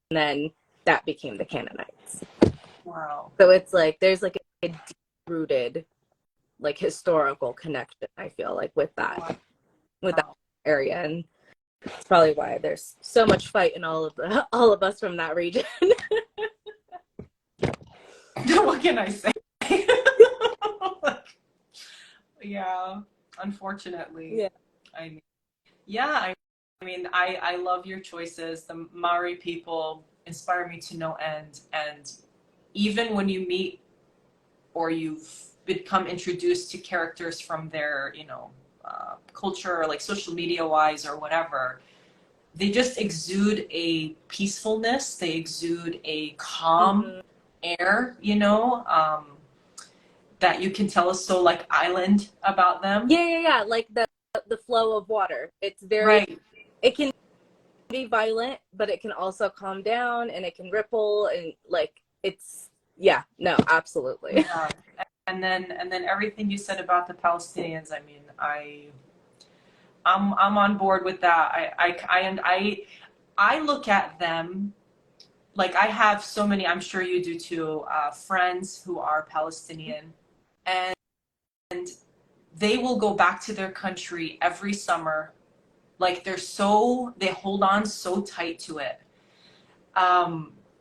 then that became the Canaanites. Wow. So it's like there's like a deep-rooted like historical connection, I feel like, with that area. And it's probably why there's so much fight in all of us from that region. What can I say? Yeah, unfortunately. Yeah. I mean, I love your choices. The Maori people inspire me to no end. And even when you meet or you've become introduced to characters from their, you know, culture, or like social media wise or whatever, they just exude a peacefulness. They exude a calm air, you know, that you can tell is so like island about them. Yeah. Like the flow of water. It's very, right. It can be violent, but it can also calm down and it can ripple, and like it's, yeah, no, absolutely. Yeah. And then everything you said about the Palestinians, I mean, I'm on board with that. I look at them like I have so many, I'm sure you do too, friends who are Palestinian, and they will go back to their country every summer. Like they hold on so tight to it.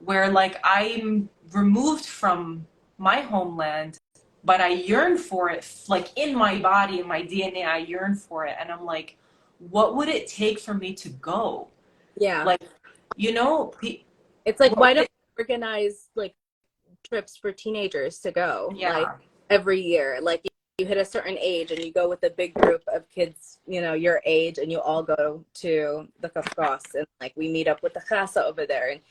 Where like I'm removed from my homeland, but I yearn for it, like in my body, in my DNA, I yearn for it. And I'm like, what would it take for me to go? Yeah. Like, you know, it's like, why don't we organize like trips for teenagers to go? Yeah. Like every year, like you hit a certain age and you go with a big group of kids, you know, your age, and you all go to the Caucasian, and like we meet up with the Chasa over there, and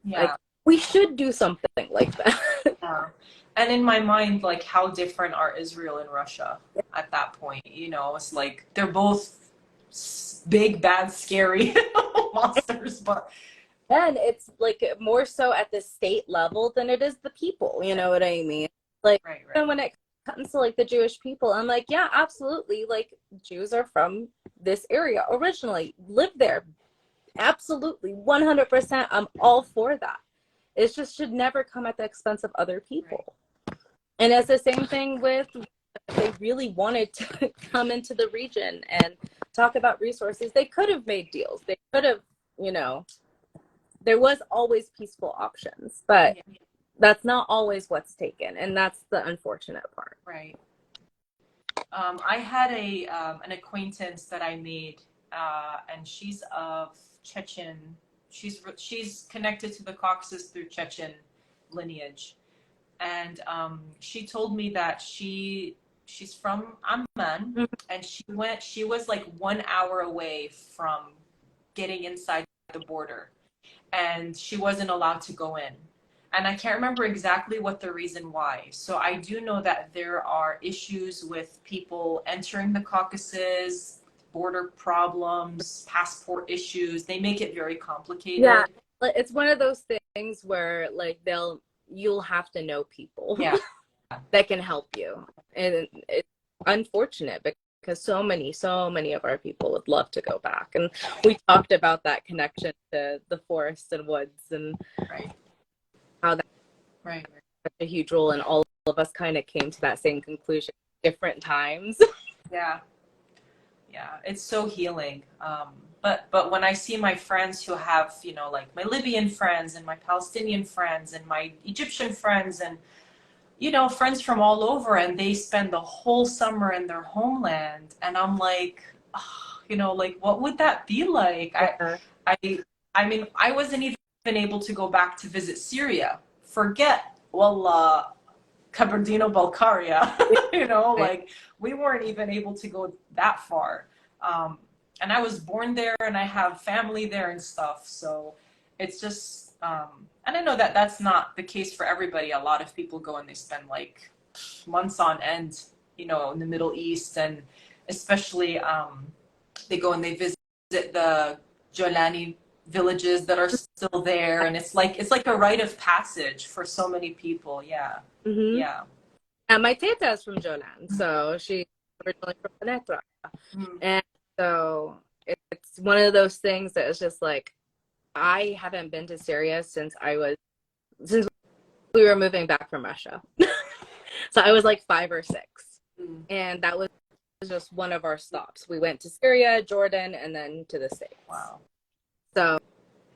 like we should do something like that. Yeah. And in my mind, like how different are Israel and Russia at that point? You know, it's like they're both big, bad, scary monsters, but and it's like more so at the state level than it is the people, you know what I mean? Like, right. And when it comes to like the Jewish people, I'm like, yeah, absolutely, like Jews are from this area originally, live there, absolutely, 100%. I'm all for that. It just should never come at the expense of other people. Right. And it's the same thing with, if they really wanted to come into the region and talk about resources, they could have made deals. They could have, you know, there was always peaceful options, but that's not always what's taken. And that's the unfortunate part. Right. I had an acquaintance that I made, and she's of Chechen. She's connected to the Caucasus through Chechen lineage, and she told me that she's from Amman, and she was like 1 hour away from getting inside the border, and she wasn't allowed to go in. And I can't remember exactly what the reason why. So I do know that there are issues with people entering the Caucasus, border problems, passport issues. They make it very complicated. Yeah, it's one of those things where like you'll have to know people that can help you. And it's unfortunate because so many of our people would love to go back. And we talked about that connection to the forests and woods, and how that such a huge role, and all of us kind of came to that same conclusion at different times. Yeah, it's so healing. But when I see my friends who have, you know, like my Libyan friends and my Palestinian friends and my Egyptian friends and, you know, friends from all over, and they spend the whole summer in their homeland, and I'm like, oh, you know, like what would that be like? I mean, I wasn't even able to go back to visit Syria. Forget, well, Kabardino-Balkaria, you know, like we weren't even able to go that far. And I was born there and I have family there and stuff. So it's just, and I know that that's not the case for everybody. A lot of people go and they spend like months on end, you know, in the Middle East, and especially they go and they visit visit the Jolani villages that are still there, and it's like a rite of passage for so many people. Yeah, Mm-hmm. yeah. And my teta is from Jolan, so she's originally from Venezuela. Mm. And so it's one of those things that is just like, I haven't been to Syria since we were moving back from Russia. So I was like 5 or 6. Mm. And that was just one of our stops. We went to Syria, Jordan, and then to the States. Wow. So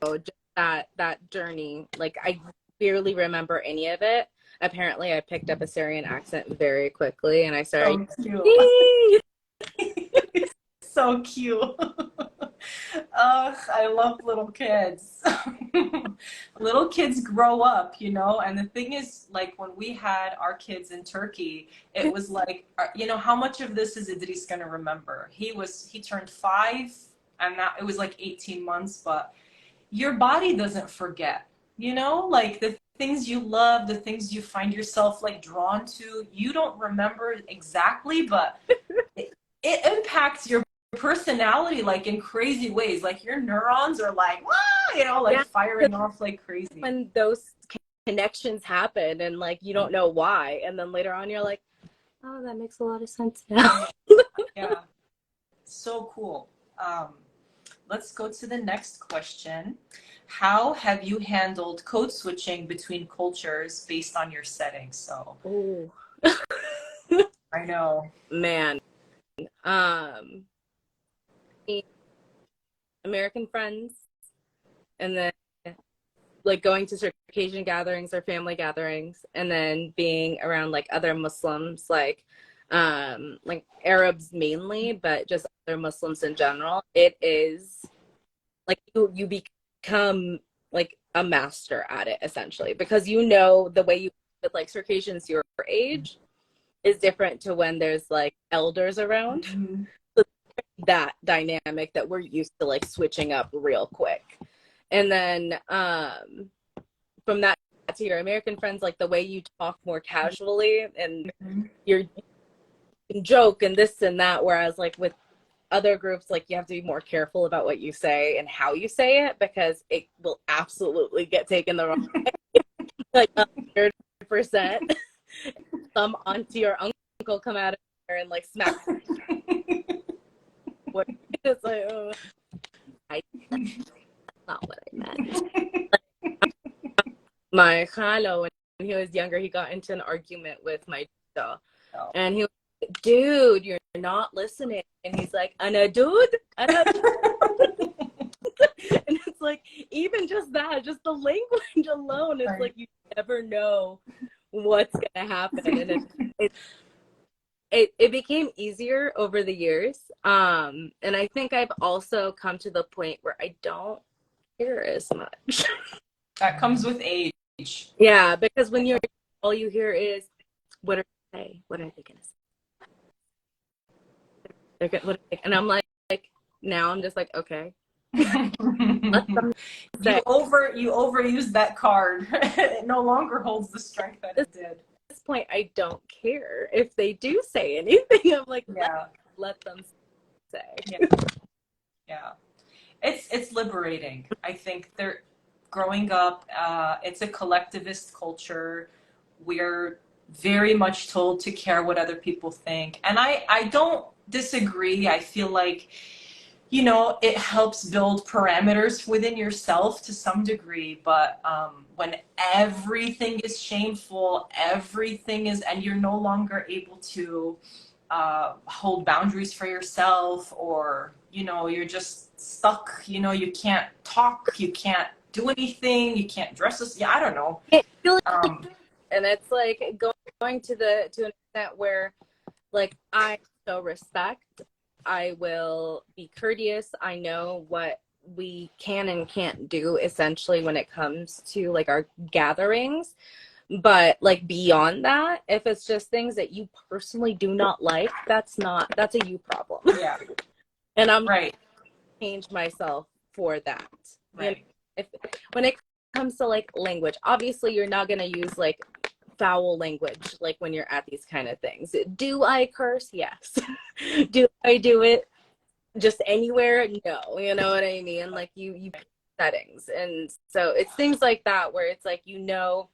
just that journey, like I barely remember any of it. Apparently I picked up a Syrian accent very quickly and I started So cute. So cute. Ugh, I love little kids. Little kids grow up, you know, and the thing is, like, when we had our kids in Turkey, it was like, you know, how much of this is Idris gonna remember? He turned 5, and that it was like 18 months, but your body doesn't forget, you know, like the things you love, the things you find yourself like drawn to, you don't remember exactly, but it impacts your personality like in crazy ways. Like your neurons are like, wah, you know, like firing off like crazy. When those connections happen and like you don't know why, and then later on you're like, oh, that makes a lot of sense now. Yeah, so cool. Let's go to the next question. How have you handled code switching between cultures based on your setting? So, Oh, I know. man. American friends, and then like going to Circassian gatherings or family gatherings, and then being around like other Muslims, like Arabs mainly, but just other Muslims in general. It is like you become like a master at it essentially, because you know the way you with like Circassians your age is different to when there's like elders around. Mm-hmm. That dynamic that we're used to like switching up real quick. And then from that to your American friends, like the way you talk more casually and you can joke and this and that, whereas like with other groups, like you have to be more careful about what you say and how you say it, because it will absolutely get taken the wrong way. Like 100%. Some auntie or uncle come out of there and like smack what it's like, oh, that's not what I meant. My Khalo, when he was younger, he got into an argument with my dog. Oh. And he was like, dude, you're not listening. And he's like, Ana dude? Ana dude? And it's like, even just that, just the language alone, it's like you never know what's going to happen. And it became easier over the years. And I think I've also come to the point where I don't care as much. That comes with age. Yeah, because when you're all you hear is, what are they say? What are they gonna say? They're good. What are they? And I'm like now I'm just like, okay. Let them say. You overused that card. It no longer holds the strength that it did. At this point, I don't care if they do say anything. I'm like, yeah, let them say. Yeah. It's liberating. I think they're growing up. It's a collectivist culture. We're very much told to care what other people think, and I don't disagree. I feel like, you know, it helps build parameters within yourself to some degree, but when everything is shameful, everything is, and you're no longer able to hold boundaries for yourself, or, you know, you're just stuck, you know, you can't talk, you can't do anything, you can't dress us, yeah, I don't know. And it's like going to an extent where like I show respect, I will be courteous. I know what we can and can't do essentially when it comes to like our gatherings. But like beyond that, if it's just things that you personally do not like, that's a you problem. Yeah. And I'm right. Change myself for that. Right. You know, when it comes to like language, obviously you're not gonna use like foul language like when you're at these kind of things. Do I curse? Yes. Do I do it just anywhere, no, you know what I mean? Like you pick settings. And so it's things like that where it's like, you know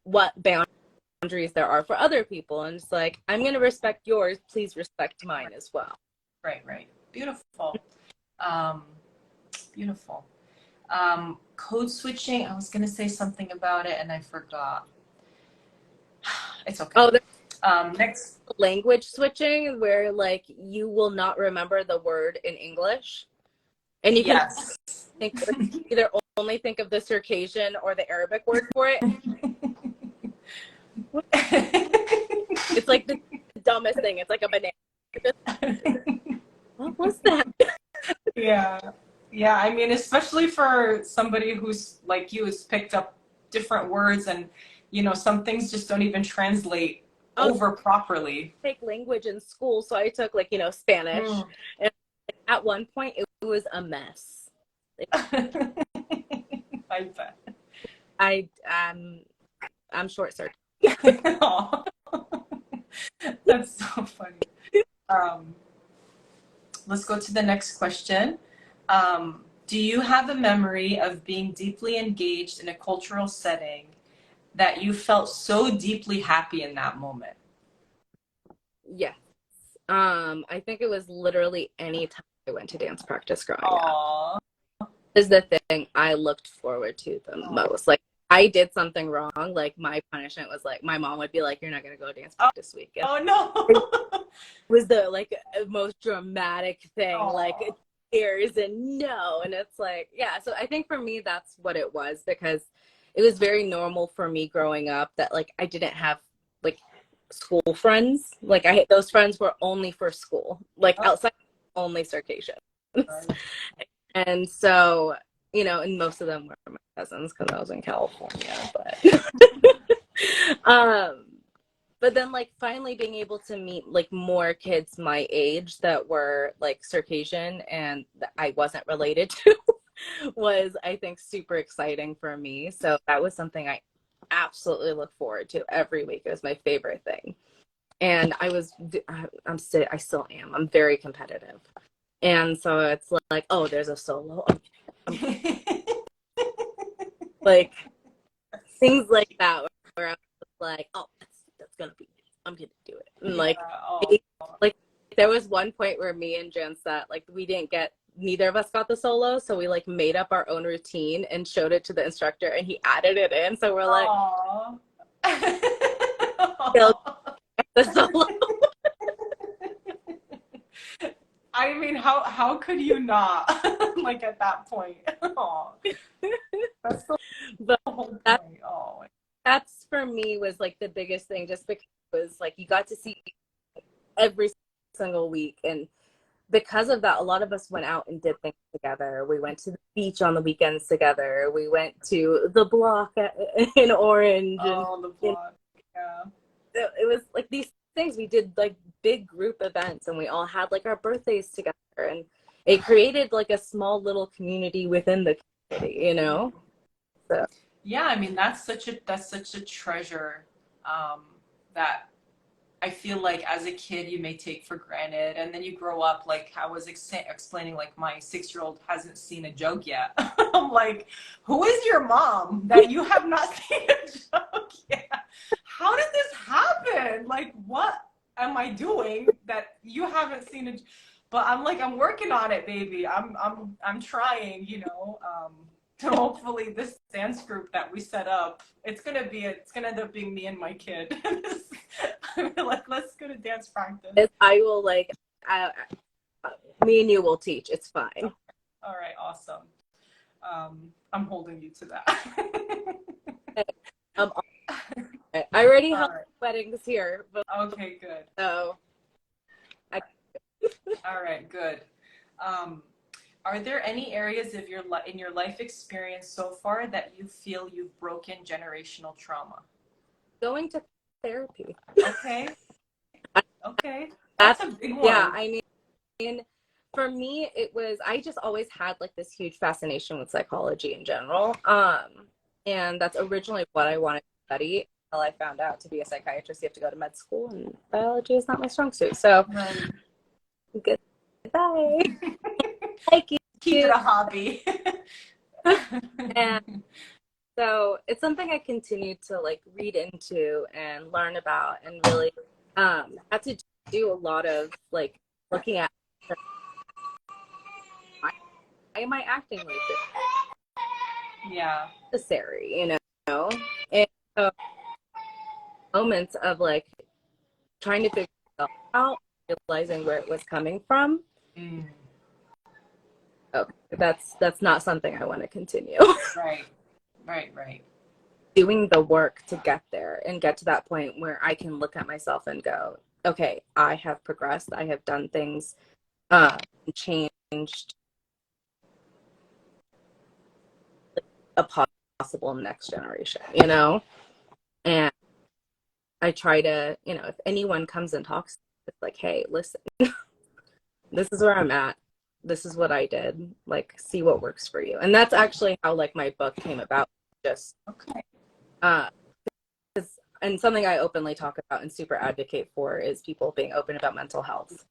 what boundaries there are for other people. And it's like, I'm going to respect yours. Please respect mine as well. Right, right. Beautiful. Beautiful. Code switching, I was going to say something about it and I forgot. It's okay. Next. Language switching, where like you will not remember the word in English. And you can either only think of the Circassian or the Arabic word for it. It's like the dumbest thing. It's like a banana. What was that? Yeah. Yeah. I mean, especially for somebody who's like you, has picked up different words and, you know, some things just don't even translate over properly. I take language in school. So I took like, you know, Spanish. And at one point it was a mess. I bet. I'm short circuit. That's so funny. Let's go to the next question. Do you have a memory of being deeply engaged in a cultural setting that you felt so deeply happy in that moment? Yes. I think it was literally any time I went to dance practice growing up. Is the thing I looked forward to the most. Like, I did something wrong. Like, my punishment was like, my mom would be like, "You're not gonna go dance practice week." And oh no! It was the like most dramatic thing. Like, tears and no, and it's like, yeah. So I think for me, that's what it was, because it was very normal for me growing up that like I didn't have like school friends. Like those friends were only for school. Like outside, only Circassian. And so, you know, and most of them were my cousins because I was in California. But then like finally being able to meet like more kids my age that were like Circassian and that I wasn't related to was, I think, super exciting for me. So that was something I absolutely look forward to every week. It was my favorite thing. And I still am. I'm very competitive. And so it's like, oh, there's a solo. Like things like that where I was like, oh, that's gonna be it. I'm gonna do it. And like there was one point where me and Jan said like neither of us got the solo, so we like made up our own routine and showed it to the instructor and he added it in. So we're like the solo. I mean, how could you not? Like at that point. That's the whole point. That's for me was like the biggest thing, just because it was like you got to see every single week. And because of that, a lot of us went out and did things together. We went to the beach on the weekends together. We went to the block in Orange. The block. Yeah. It was like these things we did, like big group events, and we all had like our birthdays together, and it created like a small little community within the community, you know. So yeah, I mean that's such a treasure that I feel like as a kid you may take for granted, and then you grow up, like I was explaining, like my 6-year-old hasn't seen a joke yet. I'm like, who is your mom that you have not seen a joke yet? How did this happen? Like, what am I doing that you haven't seen it? But I'm like, I'm working on it, baby. I'm trying, you know. So hopefully this dance group that we set up, it's gonna end up being me and my kid. I'm like, let's go to dance practice. I will like, me and you will teach. It's fine. Okay. All right, awesome. I'm holding you to that. I already held weddings here. But, okay, good. So, all right, good. Are there any areas of in your life experience so far that you feel you've broken generational trauma? Going to therapy. Okay. Okay. That's a big one. Yeah, I mean, for me, it was, I just always had like this huge fascination with psychology in general. And that's originally what I wanted to study. Until I found out to be a psychiatrist, you have to go to med school, and biology is not my strong suit. So, good Bye. Thank you. Keep it a hobby. And so it's something I continue to like read into and learn about, and really had to do a lot of like looking at why am I acting like this? Yeah. Necessary, you know? And so moments of like trying to figure myself out, realizing where it was coming from. Oh, that's not something I want to continue. Right. Doing the work to get there and get to that point where I can look at myself and go, okay, I have progressed. I have done things, changed a possible next generation, you know? And I try to, you know, if anyone comes and talks, it's like, hey, listen, this is where I'm at. This is what I did. Like, see what works for you. And that's actually how like my book came about. Just okay. And something I openly talk about and super advocate for is people being open about mental health.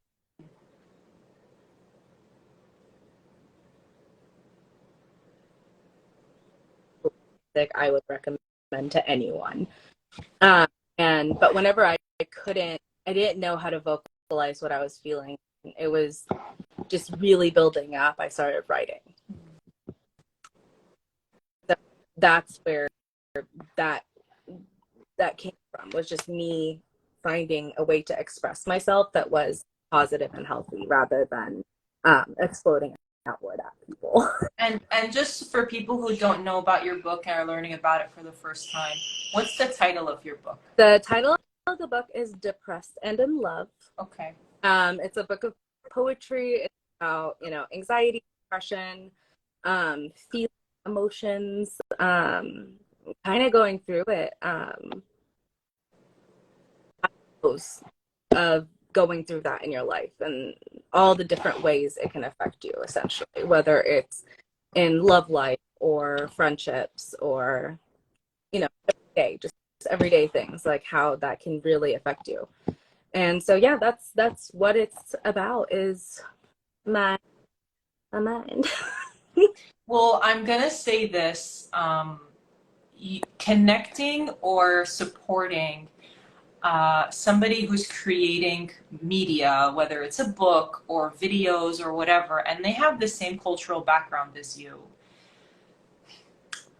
I would recommend to anyone. But whenever I didn't know how to vocalize what I was feeling. It was just really building up. I started writing. That's where that came from, was just me finding a way to express myself that was positive and healthy rather than exploding outward at people. And just for people who don't know about your book and are learning about it for the first time, what's the title of your book? The title of the book is Depressed and in Love. Okay. It's a book of poetry. It's about, you know, anxiety, depression, feeling, emotions, kind of going through it. Of going through that in your life and all the different ways it can affect you, essentially, whether it's in love life or friendships or, you know, everyday things, like how that can really affect you. And so, yeah, that's what it's about, is my mind. Well, I'm gonna say this, connecting or supporting somebody who's creating media, whether it's a book or videos or whatever, and they have the same cultural background as you.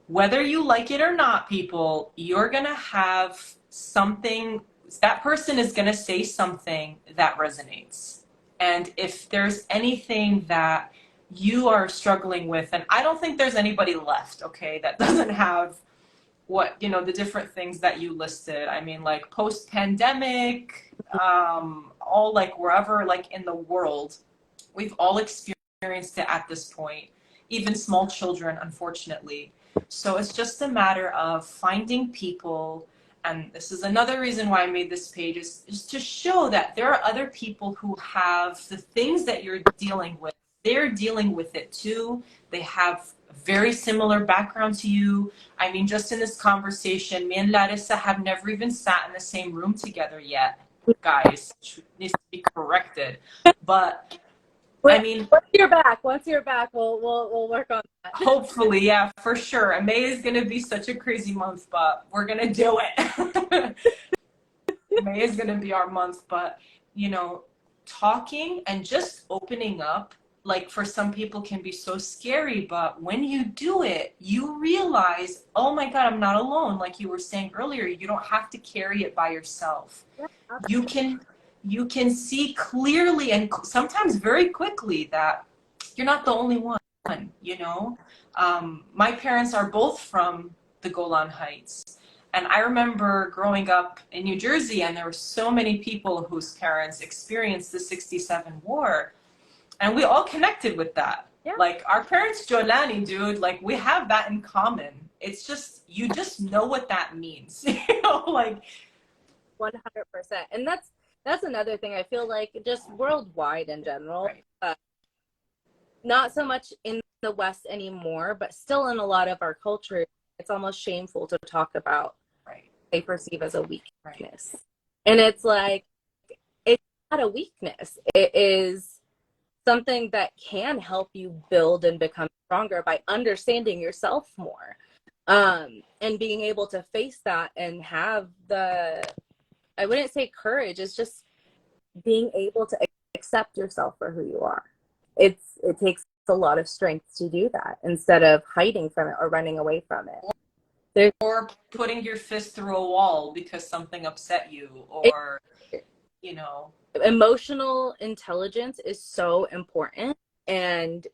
Whether you like it or not, people, you're gonna have something, that person is gonna say something that resonates. And if there's anything that you are struggling with, and I don't think there's anybody left, okay, that doesn't have what, you know, the different things that you listed. I mean, like post-pandemic, all like wherever, like in the world, we've all experienced it at this point, even small children, unfortunately. So it's just a matter of finding people, and this is another reason why I made this page, is to show that there are other people who have the things that you're dealing with. They're dealing with it too. They have a very similar background to you. I mean, just in this conversation, me and Larissa have never even sat in the same room together yet, guys. It needs to be corrected. But I mean, once you're back, we'll work on that. Hopefully, yeah, for sure. And May is gonna be such a crazy month, but we're gonna do it. May is gonna be our month, but you know, talking and just opening up, like for some people can be so scary, but when you do it, you realize, oh my God, I'm not alone. Like you were saying earlier, you don't have to carry it by yourself. You can see clearly and sometimes very quickly that you're not the only one, you know? My parents are both from the Golan Heights. And I remember growing up in New Jersey, and there were so many people whose parents experienced the 67 war. And we all connected with that. Yeah. Like our parents, Jolani, dude, like we have that in common. It's just, you just know what that means. You know, like 100%. And that's another thing I feel like just worldwide in general. Right. Not so much in the West anymore, but still in a lot of our culture, it's almost shameful to talk about. Right. They perceive as a weakness. Right. And it's like, it's not a weakness. It is something that can help you build and become stronger by understanding yourself more, and being able to face that and have the, I wouldn't say courage, it's just being able to accept yourself for who you are. It takes a lot of strength to do that instead of hiding from it or running away from it. Or putting your fist through a wall because something upset you, or, you know. Emotional intelligence is so important, and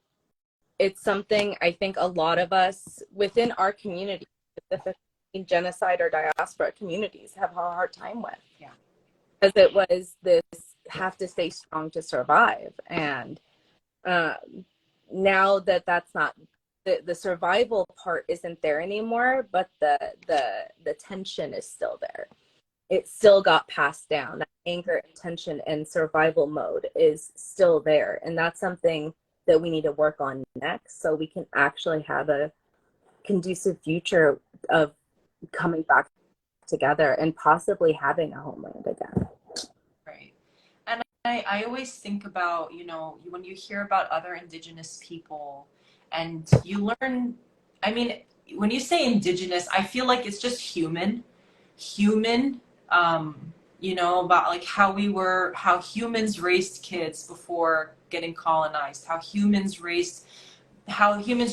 it's something I think a lot of us within our community, specifically genocide or diaspora communities, have a hard time with. Yeah. Because it was this have to stay strong to survive. And now that that's not, the survival part isn't there anymore, but the tension is still there. It still got passed down. That anger, tension, and survival mode is still there. And that's something that we need to work on next, so we can actually have a conducive future of coming back together and possibly having a homeland again. Right. And I always think about, you know, when you hear about other Indigenous people and you learn, I mean, when you say Indigenous, I feel like it's just human, you know, about like how humans raised kids before getting colonized, how humans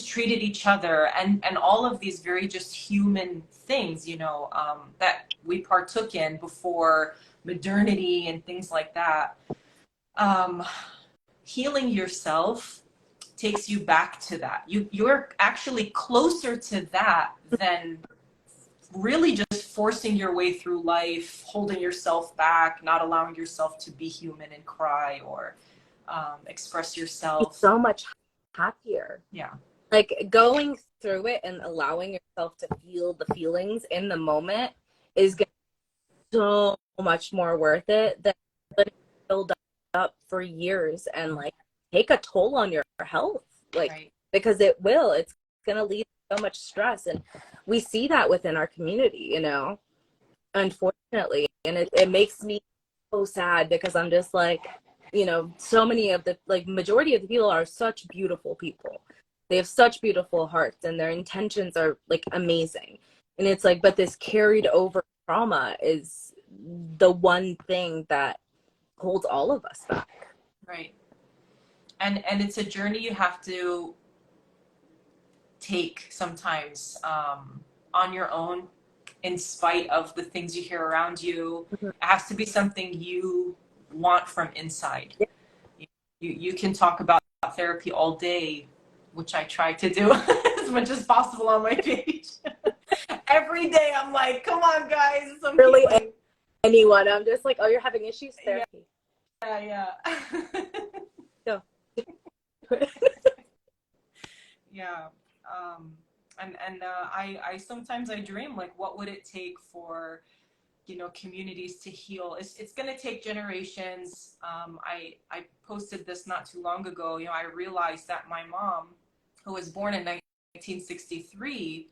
treated each other, and all of these very just human things, you know, that we partook in before modernity and things like that. Healing yourself takes you back to that. You're actually closer to that than really just forcing your way through life, holding yourself back, not allowing yourself to be human and cry or express yourself. It's so much happier. Yeah. Like going through it and allowing yourself to feel the feelings in the moment is going to be so much more worth it than letting it build up for years and like take a toll on your health. Like, right. Because it's going to lead to so much stress. And we see that within our community, you know, unfortunately. And it makes me so sad because I'm just like, you know, so many of the, like, majority of the people are such beautiful people. They have such beautiful hearts and their intentions are like amazing. And it's like, but this carried over trauma is the one thing that holds all of us back. Right. And it's a journey you have to take sometimes on your own, in spite of the things you hear around you. Mm-hmm. It has to be something you want from inside. Yeah. You can talk about therapy all day, which I try to do as much as possible on my page. Every day I'm like, come on guys. Really anyone. I'm just like, oh, you're having issues? Therapy. Yeah. Go. Yeah. I sometimes I dream, like, what would it take for, you know, communities to heal? It's going to take generations. I posted this not too long ago. You know, I realized that my mom, who was born in 1963,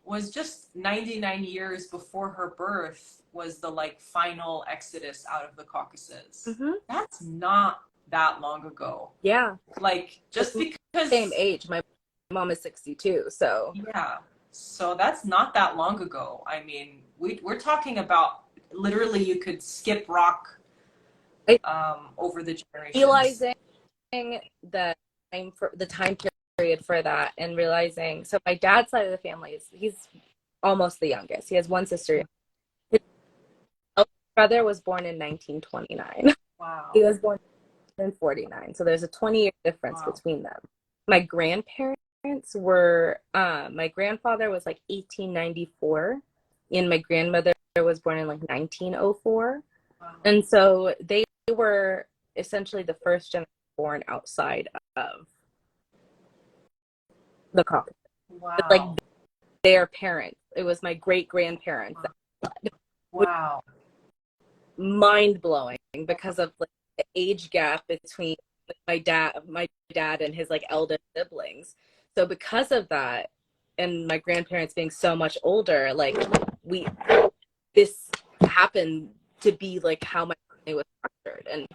was just 99 years before her birth was the like final exodus out of the Caucasus. Mm-hmm. That's not that long ago. Yeah. Like, just because same age. My mom is 62, so yeah. So that's not that long ago. I mean, we're talking about literally you could skip rock over the generations. Realizing the time period for that, and realizing, so my dad's side of the family he's almost the youngest. He has one sister. His brother was born in 1929. Wow. He was born in 49. So there's a 20-year difference between them. My grandparents were my grandfather was like 1894 and my grandmother was born in like 1904. Wow. And so they were essentially the first generation born outside of the Caucasus. Wow. But like their parents, it was my great grandparents. Wow. Mind blowing because of like the age gap between my dad and his like eldest siblings. So because of that, and my grandparents being so much older, like this happened to be like how my family was structured. And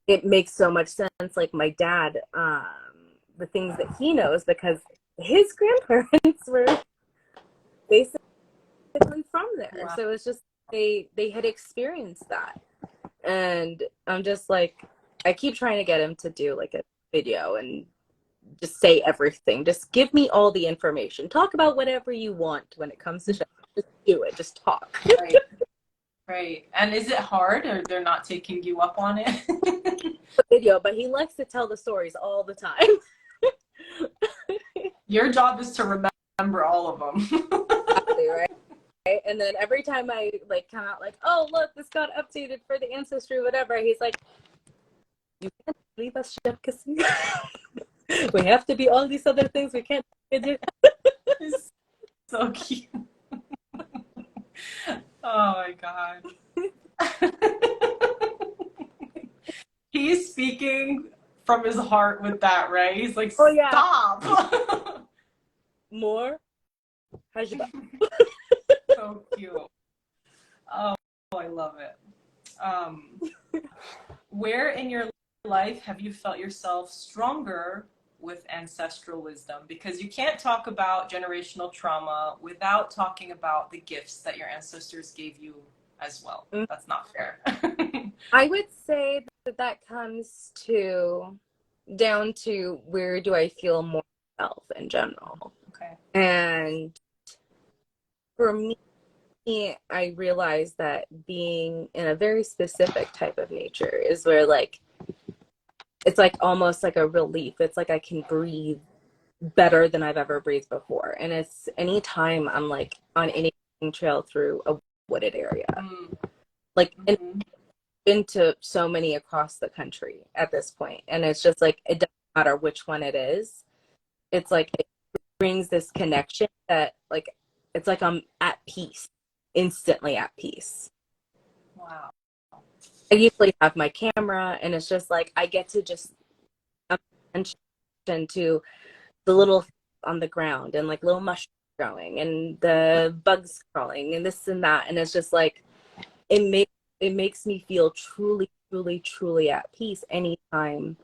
it makes so much sense. Like my dad, the things that he knows, because his grandparents were basically from there. Wow. So it's just they had experienced that. And I'm just like, I keep trying to get him to do like a video and just say everything. Just give me all the information. Talk about whatever you want when it comes to show. Just do it. Just talk. Right. Right. And is it hard, or they're not taking you up on it? Video, but he likes to tell the stories all the time. Your job is to remember all of them. Exactly, right? And then every time I like come out like, oh look, this got updated for the ancestry, whatever, he's like, you can't leave us Circassian. We have to be all these other things. We can't do. It's so cute. Oh my God. He's speaking from his heart with that, right? He's like, Oh, yeah. Stop. More. Hajiba. So cute. Oh, I love it. Where in your life have you felt yourself stronger with ancestral wisdom? Because you can't talk about generational trauma without talking about the gifts that your ancestors gave you as well. That's not fair. I would say that comes down to where do I feel more self in general. Okay. And for me, I realized that being in a very specific type of nature is where like it's like almost like a relief. It's like I can breathe better than I've ever breathed before. And it's anytime I'm like on any trail through a wooded area. Like and been to so many across the country at this point. And it's just like it doesn't matter which one it is. It's like it brings this connection that like it's like I'm at peace, instantly at peace. Wow. I usually have my camera and it's just like I get to just attention to the little on the ground and like little mushrooms growing and the bugs crawling and this and that. And it's just like it makes me feel truly, truly, truly at peace anytime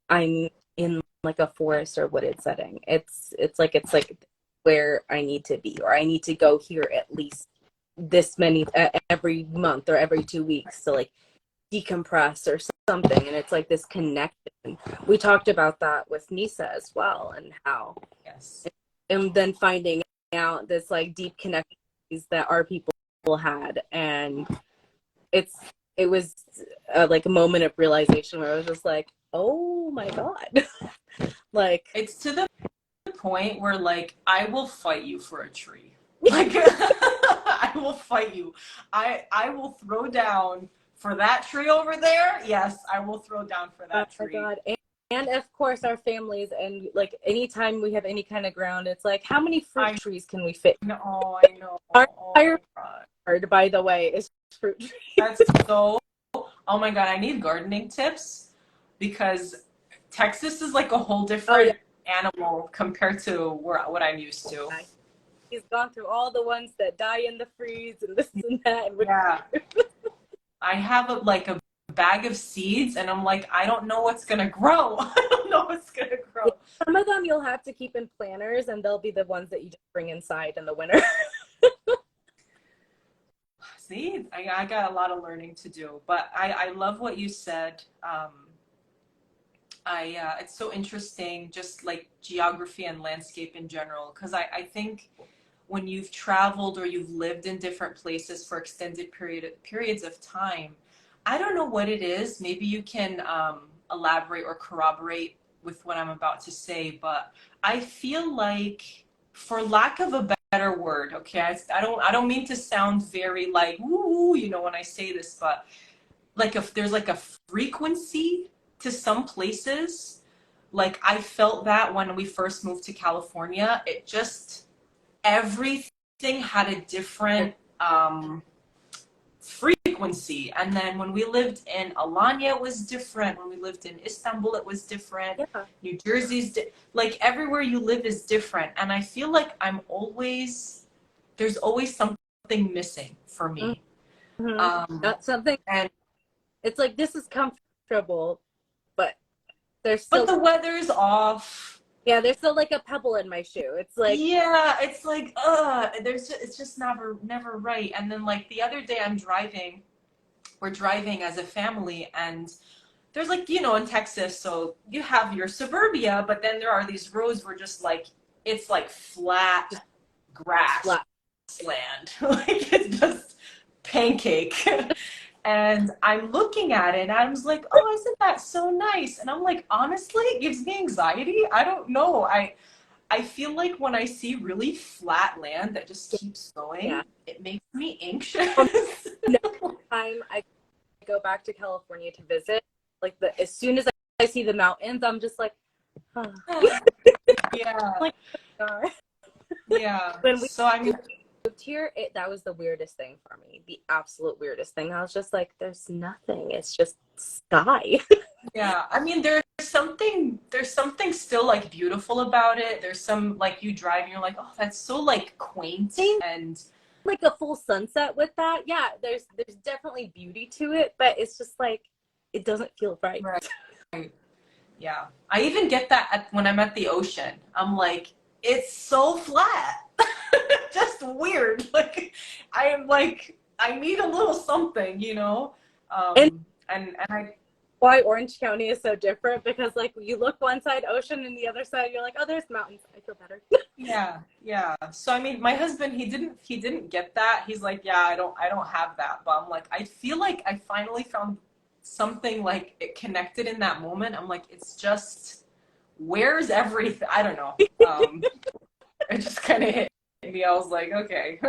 I'm in like a forest or wooded setting. It's like where I need to be, or I need to go here at least this many every month or every 2 weeks to like decompress or something. And it's like this connection. We talked about that with Nisa as well, and how Yes. and then finding out this like deep connections that our people had. And it was like a moment of realization where I was just like, oh my God. Like it's to the point where like I will fight you for a tree. Like I will fight you. I will throw down for that tree over there. Yes, I will throw down for that tree. Oh my God. And of course our families, and like anytime we have any kind of ground, it's like how many fruit trees can we fit? I know. Our entire yard, by the way, is fruit trees. That's so, oh my God, I need gardening tips because Texas is like a whole different animal compared to what I'm used to. He's gone through all the ones that die in the freeze and this and that. And yeah. I have like a bag of seeds and I'm like, I don't know what's gonna grow. I don't know what's gonna grow. Some of them you'll have to keep in planters and they'll be the ones that you just bring inside in the winter. See, I got a lot of learning to do, but I love what you said. It's so interesting, just like geography and landscape in general, because I think when you've traveled or you've lived in different places for extended periods of time, I don't know what it is. Maybe you can elaborate or corroborate with what I'm about to say, but I feel like, for lack of a better word, okay, I don't mean to sound very like woo, you know, when I say this, but like if there's like a frequency to some places, like I felt that when we first moved to California, it just everything had a different frequency. And then when we lived in Alanya, it was different. When we lived in Istanbul, it was different. Yeah. New Jersey's like everywhere you live is different. And I feel like there's always something missing for me. That's something. And it's like, this is comfortable, there's But still, the weather's off. yeah, there's still like a pebble in my shoe. It's like, Yeah, it's like, it's just never right. And then like the other day we're driving as a family, and there's like, in Texas, so you have your suburbia, but then there are these roads where just like, it's like flat just grass flat. land. Like it's just pancake. And I'm looking at it and I was like, oh, isn't that so nice? And I'm like, honestly, it gives me anxiety. I don't know. I feel like when I see really flat land that just keeps Yeah. going, it makes me anxious. No time I go back to California to visit, like as soon as I see the mountains, I'm just like, huh. Yeah. Like, God. Yeah. When we So I mean, moved here, that was the weirdest thing for me. The absolute weirdest thing. I was just like, there's nothing. It's just sky. yeah. I mean, there's something still like beautiful about it. There's some like you drive and you're like, oh, that's so like quaint and Like a full sunset with that. Yeah, there's definitely beauty to it, but it's just like it doesn't feel right. right. Yeah. I even get that when I'm at the ocean. I'm like, it's so flat. Just weird. Like I am like I need a little something, you know? And And I why Orange County is so different, because like you look one side ocean and the other side you're like, oh, there's mountains. I feel better. yeah, yeah. So I mean, my husband, he didn't get that. He's like, yeah, I don't have that. But I'm like, I feel like I finally found something like it connected in that moment. I'm like, it's just where's everything? I don't know. It just kind of hit me. I was like, okay.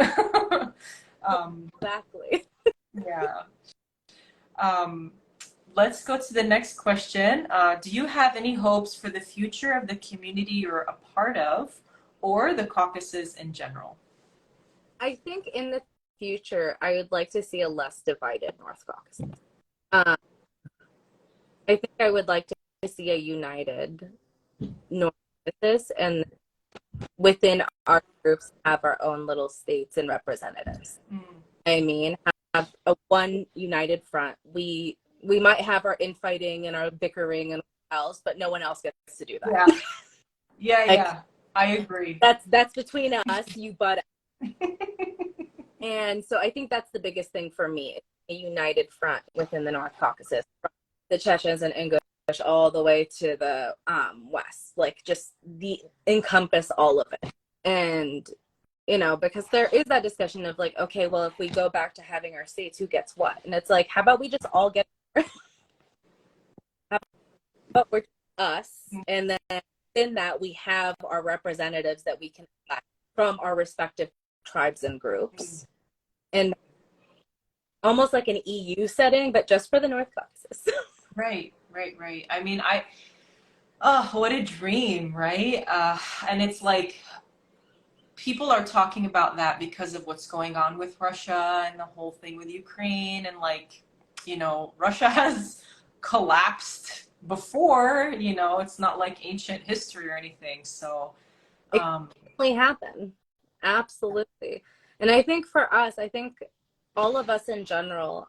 Exactly. Yeah. Um, let's go to the next question. Do you have any hopes for the future of the community you're a part of, or the Caucasus in general? I think in the future I would like to see a less divided North Caucasus. Um, I think I would like to see a united North Caucasus, and within our groups have our own little states and representatives. Mm. I mean, have a one united front. We might have our infighting and our bickering and else, but no one else gets to do that. Yeah, yeah, Like, yeah. I agree. that's between us, you but. And so I think that's the biggest thing for me, a united front within the North Caucasus, from the Chechens and Ingush all the way to the west, like just the encompass all of it. And because there is that discussion of like, okay, well, if we go back to having our states, who gets what? And it's like, how about we just all get how about we're us, and then in that we have our representatives that we can elect from our respective tribes and groups, and almost like an EU setting, but just for the North Caucasus. Right, right, right. I mean, oh, what a dream, right? And it's like people are talking about that because of what's going on with Russia and the whole thing with Ukraine, and like, Russia has collapsed before, it's not like ancient history or anything. So, It can definitely happen. Absolutely. And I think for us, I think all of us in general,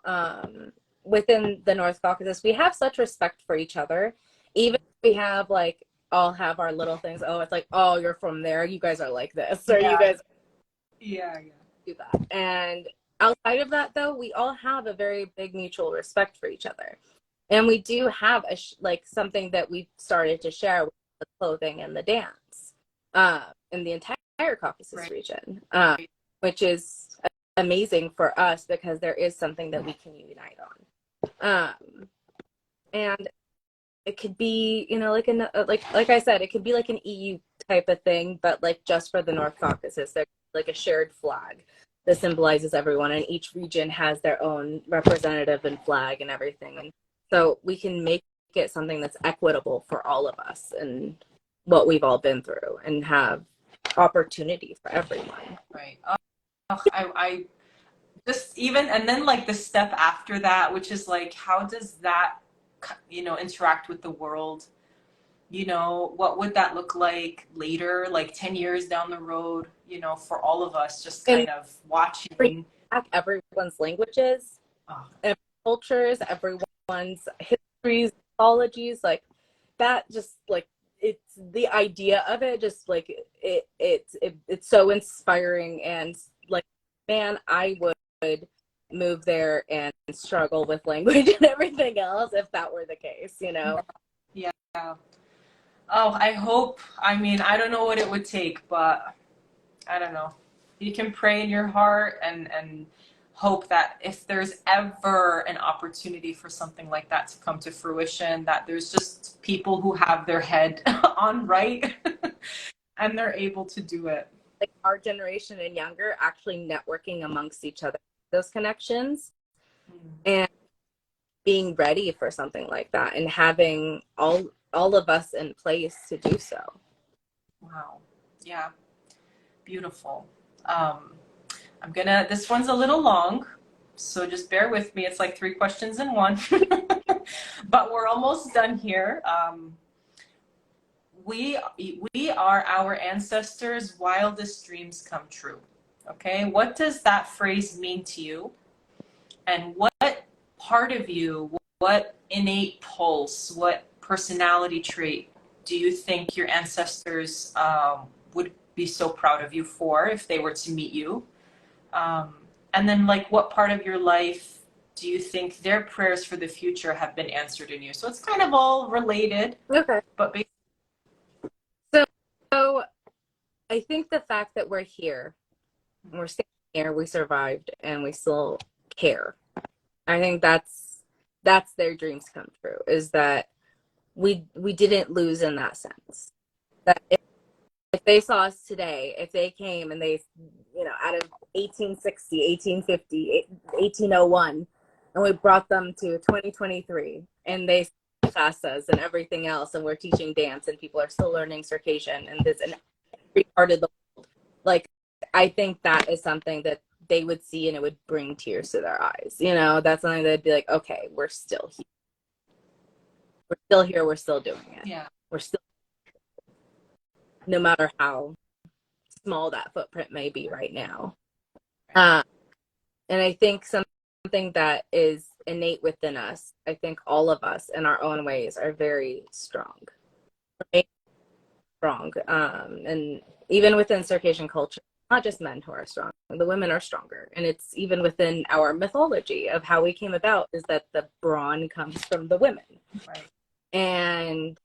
within the North Caucasus, we have such respect for each other. Even if we have like all have our little things. Oh, it's like, oh, you're from there. You guys are like this, or yeah, you guys yeah, yeah. do that. And outside of that, though, we all have a very big mutual respect for each other. And we do have like something that we've started to share with the clothing and the dance in the entire Caucasus region, which is amazing for us because there is something that we can unite on. And it could be, like I said, it could be like an EU type of thing, but like just for the North Caucasus, there's like a shared flag that symbolizes everyone, and each region has their own representative and flag and everything. And so we can make it something that's equitable for all of us and what we've all been through, and have opportunity for everyone. Right. I just even, and then like the step after that, which is like, how does that, interact with the world? What would that look like later, like 10 years down the road, for all of us, just kind of watching. Bring back everyone's languages, Oh. cultures, everyone's histories, mythologies. Like, that just like, it's the idea of it, just like it's so inspiring, and like, man, I would move there and struggle with language and everything else if that were the case, you know? Yeah. Oh, I hope. I mean, I don't know what it would take, but I don't know. You can pray in your heart and hope that if there's ever an opportunity for something like that to come to fruition, that there's just people who have their head on right and they're able to do it. Like our generation and younger actually networking amongst each other, those connections, and being ready for something like that, and having all of us in place to do so. Wow. Yeah. Beautiful. This one's a little long, so just bear with me. It's like 3 questions in one, but we're almost done here. We are our ancestors' wildest dreams come true. Okay. What does that phrase mean to you? And what part of you, what innate pulse, what personality trait do you think your ancestors would be so proud of you for if they were to meet you? And then, like, what part of your life do you think their prayers for the future have been answered in you? So it's kind of all related. Okay. But basically, So I think the fact that we're here, we're staying here, we survived, and we still care. I think that's their dreams come true, is that we didn't lose in that sense. That if they saw us today, if they came and they, you know, out of 1860, 1850, 1801, and we brought them to 2023, and they classes and everything else, and we're teaching dance, and people are still learning Circassian and this and every part of the world, like, I think that is something that they would see, and it would bring tears to their eyes. You know, that's something that'd be like, okay, we're still here. We're still here. We're still doing it. yeah. We're still, no matter how small that footprint may be right now. And I think something that is innate within us, I think all of us in our own ways are very strong. Right? Strong. And even within Circassian culture, not just men who are strong, the women are stronger. And it's even within our mythology of how we came about, is that the brawn comes from the women. Right. And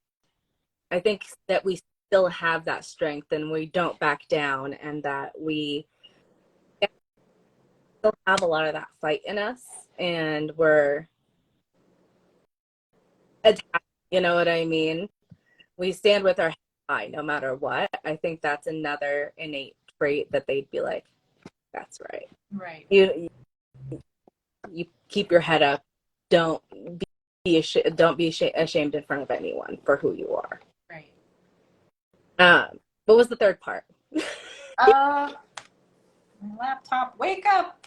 I think that we still have that strength, and we don't back down, and that we still have a lot of that fight in us, and we're attacked, you know what I mean? We stand with our head high no matter what. I think that's another innate trait that they'd be like, that's right. Right. You keep your head up. Don't be ashamed in front of anyone for who you are. Right. What was the third part? My laptop. Wake up,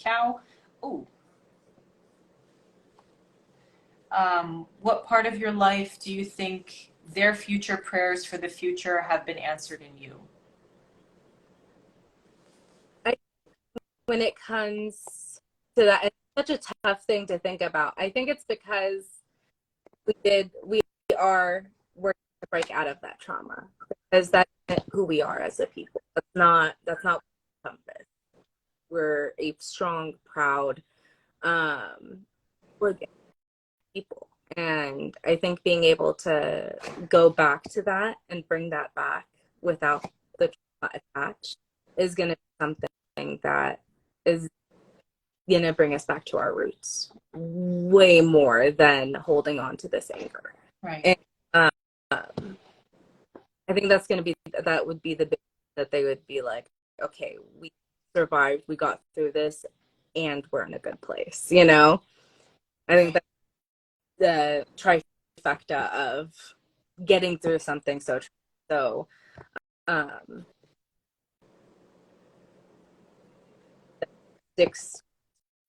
cow. Ooh. What part of your life do you think their future prayers for the future have been answered in you? When it comes to that, it's such a tough thing to think about. I think it's because we are working to break out of that trauma, because that's who we are as a people. That's not what we come with. We're a strong, proud, we're people. And I think being able to go back to that and bring that back without the trauma attached is going to be something that is going to bring us back to our roots way more than holding on to this anger. Right. And I think that would be the big, that they would be like, okay, we survived, we got through this, and we're in a good place, you know? I think that's the trifecta of getting through something so sticks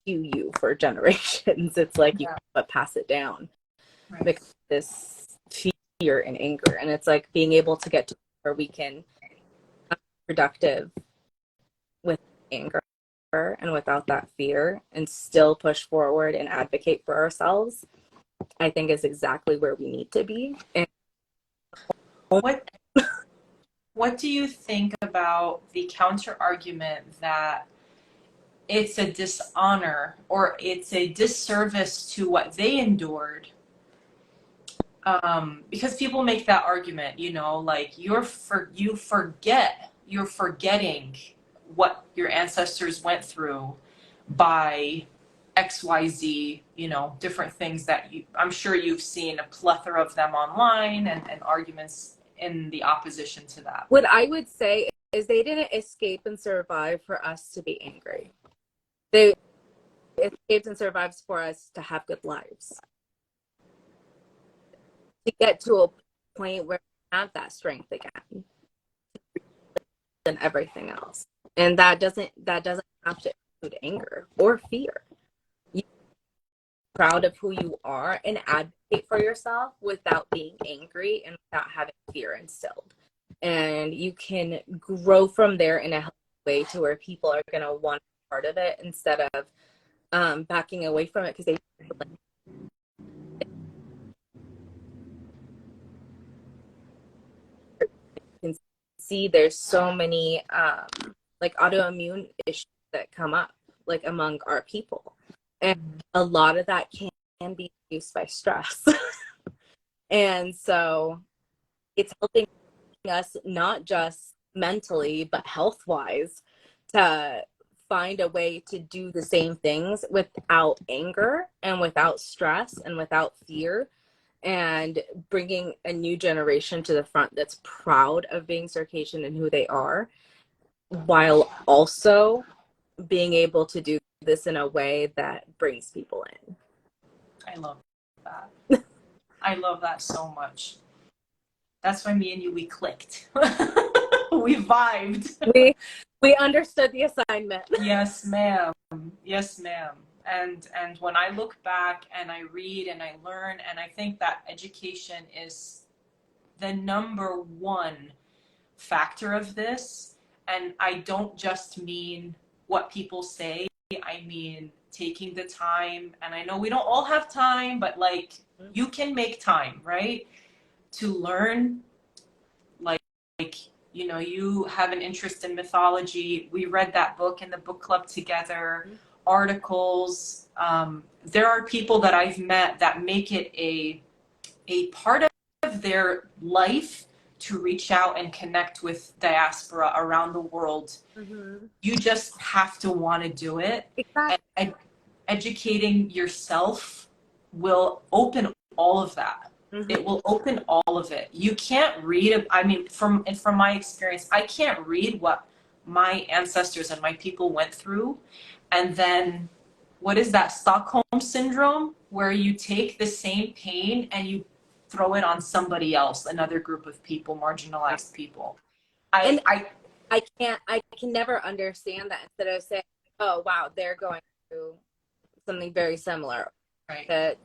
to you for generations. It's like you can't pass it down, right? Because this fear and anger, and it's like being able to get to where we can be productive with anger and without that fear, and still push forward and advocate for ourselves, I think is exactly where we need to be. And what what do you think about the counter argument that it's a dishonor or it's a disservice to what they endured? Because people make that argument, you know, like you're forgetting what your ancestors went through by XYZ, you know, different things that I'm sure you've seen a plethora of them online and arguments in the opposition to that. What I would say is they didn't escape and survive for us to be angry. They escaped and survived for us to have good lives. To get to a point where we have that strength again and everything else. And that doesn't have to include anger or fear. You're proud of who you are and advocate for yourself without being angry and without having fear instilled. And you can grow from there in a healthy way to where people are going to want part of it instead of backing away from it because they can see there's so many like autoimmune issues that come up like among our people, and a lot of that can be induced by stress. And so it's helping us not just mentally but health wise to find a way to do the same things without anger and without stress and without fear, and bringing a new generation to the front that's proud of being Circassian and who they are, while also being able to do this in a way that brings people in. I love that. I love that so much. That's why me and you, we clicked. We vibed. We understood the assignment. Yes, ma'am. Yes, ma'am. And when I look back and I read and I learn, and I think that education is the number one factor of this. And I don't just mean what people say, I mean taking the time. And I know we don't all have time, but like you can make time, right? To learn, like, you know, you have an interest in mythology. We read that book in the book club together, articles. There are people that I've met that make it a part of their life to reach out and connect with diaspora around the world. Mm-hmm. You just have to want to do it. Exactly. And educating yourself will open all of that. Mm-hmm. It will open all of it. You can't read, I mean, from my experience, I can't read what my ancestors and my people went through. And then, what is that, Stockholm syndrome, where you take the same pain and you throw it on somebody else, another group of people, marginalized people. I can never understand that, instead of saying, oh wow, they're going through something very similar, right, to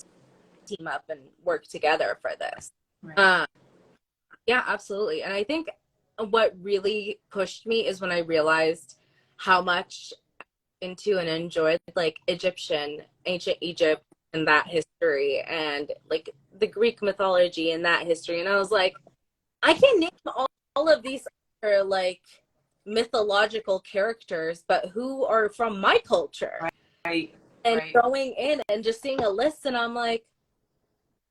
team up and work together for this. Right. Yeah, absolutely. And I think what really pushed me is when I realized how much into and enjoyed like ancient Egypt and that history, and like the Greek mythology and that history. And I was like, I can name all of these other like mythological characters, but who are from my culture. Right. And right. going in and just seeing a list, and I'm like,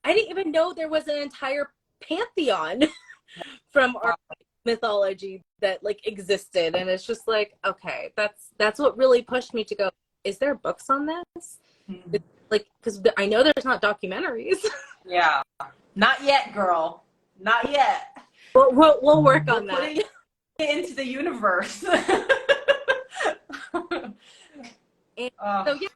I didn't even know there was an entire pantheon from our mythology that like existed. And it's just like, okay, that's what really pushed me to go, is there books on this? Mm-hmm. Like, because I know there's not documentaries. Yeah, not yet, girl, not yet. We'll work on that. Putting it into the universe. And so yeah,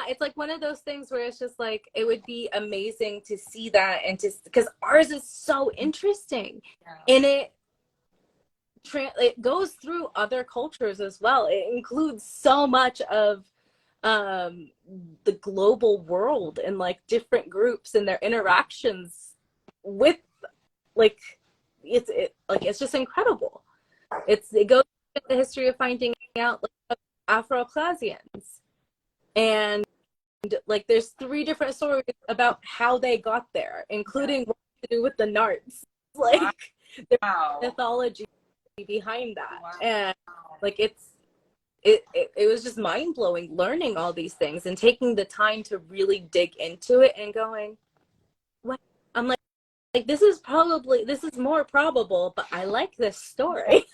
it's like one of those things where it's just like, it would be amazing to see that, and because ours is so interesting. Yeah. And it goes through other cultures as well. It includes so much of the global world and like different groups and their interactions with like it's just incredible. It goes into the history of finding out like Afro-Caucasians, and like there's 3 different stories about how they got there, including what to do with the Narts. Like, There's Wow. mythology behind that. Wow. And like it was just mind-blowing learning all these things and taking the time to really dig into it and going, what? I'm like this is more probable, but I like this story.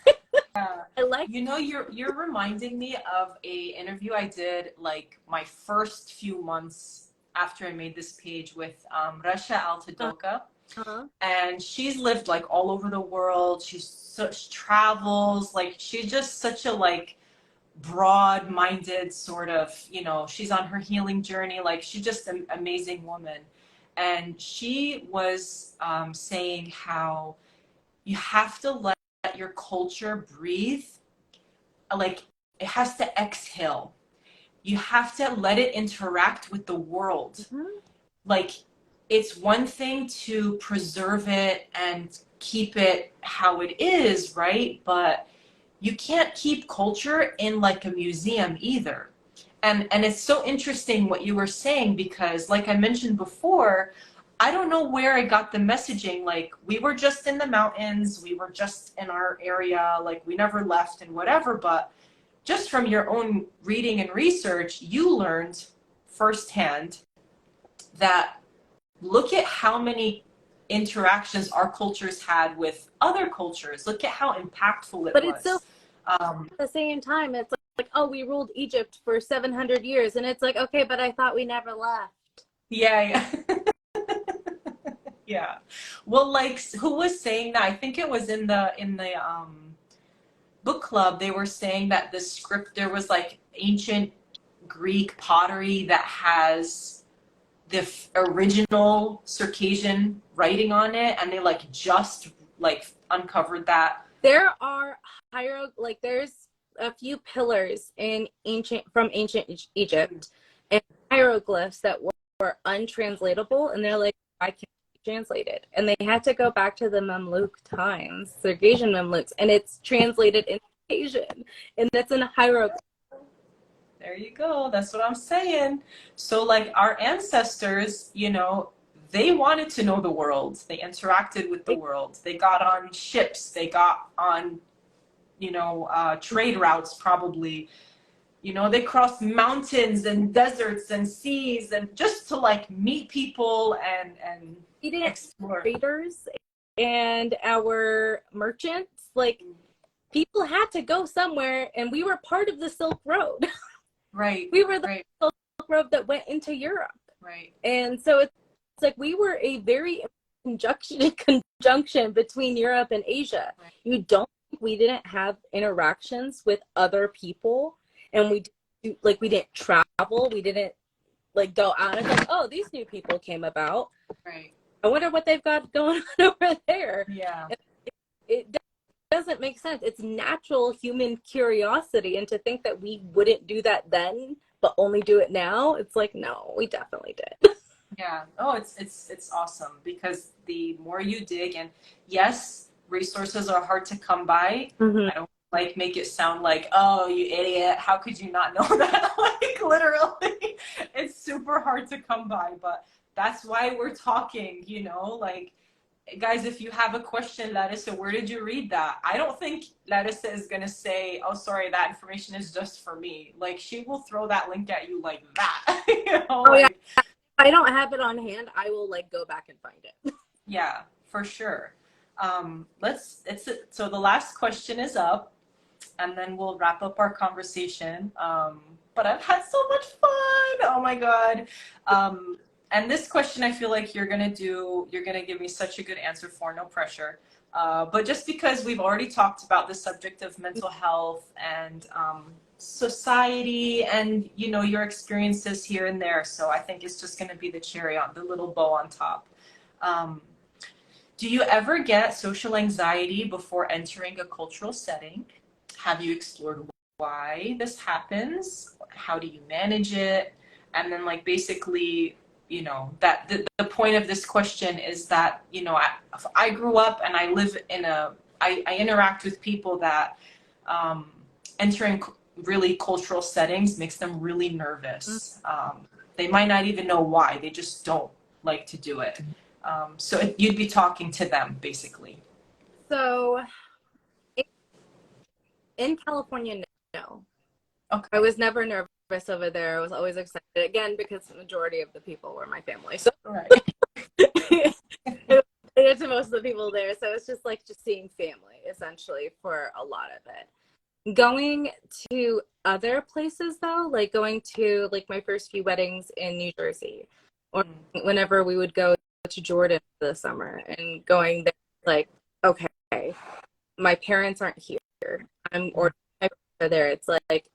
I like, You know, you're reminding me of a interview I did like my first few months after I made this page with Rasha Altadoka. And she's lived like all over the world. She travels, like she's just such a like broad-minded sort of, you know, she's on her healing journey. Like she's just an amazing woman. And she was saying how you have to let your culture breathe. Like it has to exhale. You have to let it interact with the world. Like it's one thing to preserve it and keep it how it is, right? But you can't keep culture in like a museum either. And it's so interesting what you were saying, because like I mentioned before, I don't know where I got the messaging. Like we were just in the mountains, we were just in our area, like we never left and whatever. But just from your own reading and research, you learned firsthand that look at how many interactions our cultures had with other cultures. Look at how impactful it was. but it's so at the same time, it's like, oh, we ruled Egypt for 700 years, and it's like, okay, but I thought we never left. Yeah. Yeah. Well, like who was saying that? I think it was in the book club. They were saying that the script, there was like ancient Greek pottery that has the original Circassian writing on it, and they like just like uncovered that. There are there's a few pillars in from ancient Egypt and hieroglyphs that were untranslatable, and they're like, I can't be translated, and they had to go back to the Mamluk times, Circassian Mamluks, and it's translated in Asian, and that's in a hieroglyph. There you go. That's what I'm saying. So like our ancestors, you know, they wanted to know the world. They interacted with the world. They got on ships. They got on, you know, trade routes probably. You know, they crossed mountains and deserts and seas, and just to like meet people and explore. Traders and our merchants, like people had to go somewhere, and we were part of the Silk Road. Right. We were the Silk Road that went into Europe. Right. And so it's like we were a very conjunction between Europe and Asia. Right. You don't think we didn't have interactions with other people, and we didn't travel, we didn't like go out and like, oh, these new people came about. Right. I wonder what they've got going on over there. Yeah. It doesn't make sense. It's natural human curiosity, and to think that we wouldn't do that then but only do it now, it's like, no, we definitely did. Yeah. Oh, it's awesome, because the more you dig, and yes, resources are hard to come by. Mm-hmm. I don't like make it sound like, oh, you idiot, how could you not know that? Like literally it's super hard to come by, but that's why we're talking, you know, like guys, if you have a question, Larissa, where did you read that? I don't think Larissa is going to say, oh, sorry, that information is just for me. Like, she will throw that link at you like that. You know, oh, like, yeah. If I don't have it on hand, I will, like, go back and find it. Yeah, for sure. So the last question is up, and then we'll wrap up our conversation. But I've had so much fun. Oh, my God. And this question, I feel like you're gonna give me such a good answer for, no pressure. But just because we've already talked about the subject of mental health and society, and you know, your experiences here and there, so I think it's just gonna be the cherry on the little bow on top. Do you ever get social anxiety before entering a cultural setting? Have you explored why this happens? How do you manage it? And then, like, basically, you know, that the point of this question is that, you know, I grew up and I live in I interact with people that entering really cultural settings makes them really nervous. They might not even know why, they just don't like to do it. So you'd be talking to them, basically. So in California, no. Okay. I was never nervous over there. I was always excited, again, because the majority of the people were my family. So Right. it's most of the people there. So it's just like just seeing family, essentially, for a lot of it. Going to other places, though, like going to like my first few weddings in New Jersey, or whenever we would go to Jordan for the summer, and going there, like, okay, my parents aren't here. Or my parents are there. It's like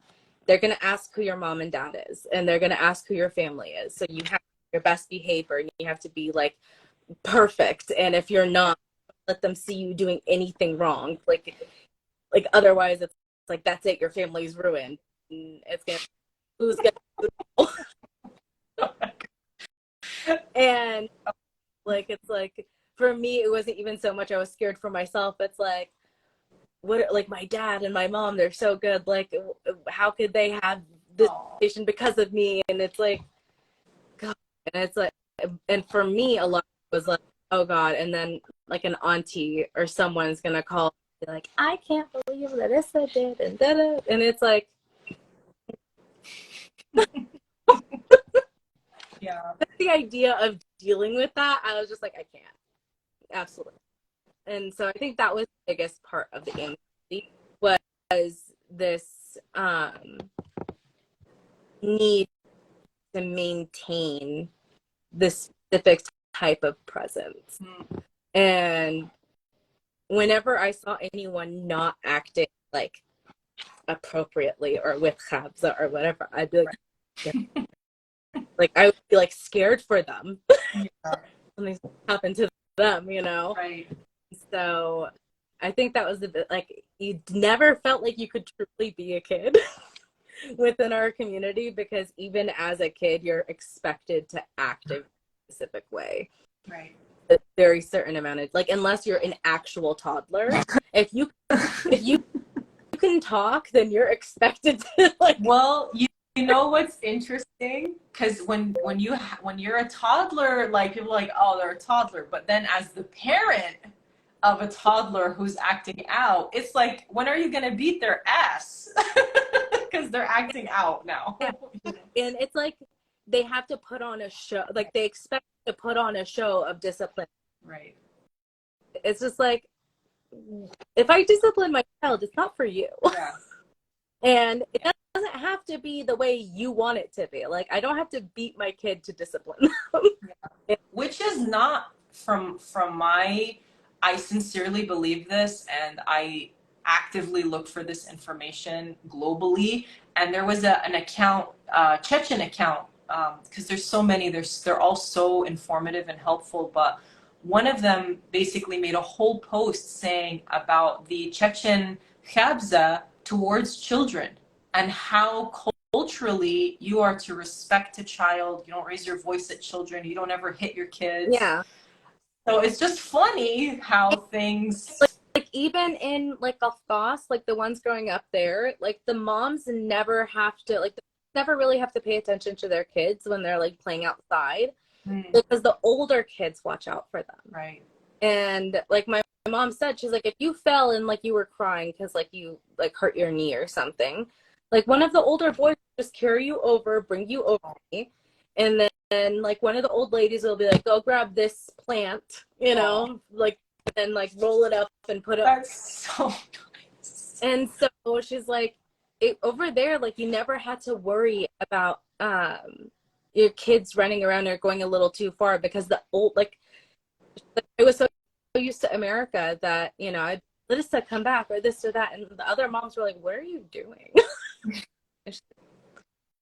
they're gonna ask who your mom and dad is, and they're gonna ask who your family is. So you have your best behavior, and you have to be like perfect. And if you're not, let them see you doing anything wrong. Like otherwise, it's like that's it. Your family's ruined. And it's gonna who's gonna and like it's like for me, it wasn't even so much I was scared for myself. It's like what, like my dad and my mom, they're so good. Like, how could they have this situation because of me? And it's like, God. And it's like, and for me, a lot was like, oh God. And then like an auntie or someone's gonna call, be like, I can't believe Larissa did, and da-da. And it's like, Yeah. the idea of dealing with that, I was just like, I can't. Absolutely. And so I think that was the biggest part of the anxiety was this need to maintain this specific type of presence. And whenever I saw anyone not acting like appropriately or with chabza or whatever, I'd be like, yeah. Like I would be like scared for them. Yeah. Something's happened to them, you know? Right. So I think that was a bit like you never felt like you could truly be a kid within our community, because even as a kid, you're expected to act in a specific way. Right. A very certain amount of, like, unless you're an actual toddler, if you can talk, then you're expected to like. Well, you know what's interesting? Because when you're a toddler, like people are like, oh, they're a toddler, but then as the parent of a toddler who's acting out, it's like, when are you gonna beat their ass? Because they're acting out now. Yeah. And it's like they have to put on a show, like they expect to put on a show of discipline. Right. It's just like, if I discipline my child, it's not for you. Yeah. And it doesn't have to be the way you want it to be. Like, I don't have to beat my kid to discipline them. Yeah. Which is not from my, I sincerely believe this, and I actively look for this information globally. And there was an account, Chechen account, because there's so many, they're all so informative and helpful, but one of them basically made a whole post saying about the Chechen chabza towards children and how culturally you are to respect a child. You don't raise your voice at children. You don't ever hit your kids. Yeah. So it's just funny how things like even in like Afghans, like the ones growing up there, like the moms never have to never really have to pay attention to their kids when they're like playing outside, because the older kids watch out for them. Right. And like my mom said, she's like, if you fell and like you were crying because like you like hurt your knee or something, like one of the older boys just carry you over, bring you over me, and then like one of the old ladies will be like, go grab this plant, you know, like, and like roll it up and put it. That's so nice. And so she's like, over there, like you never had to worry about your kids running around or going a little too far, because the old, like I was so used to America that, you know, I'd Larissa come back or this or that, and the other moms were like, what are you doing? I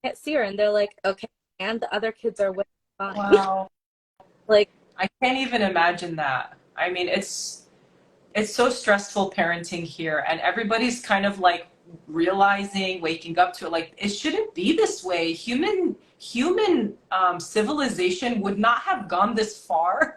can't see her, and they're like, okay, and the other kids are with fine. Wow. Like, I can't even imagine that. I mean, it's so stressful parenting here, and everybody's kind of like realizing, waking up to it, like it shouldn't be this way. Human civilization would not have gone this far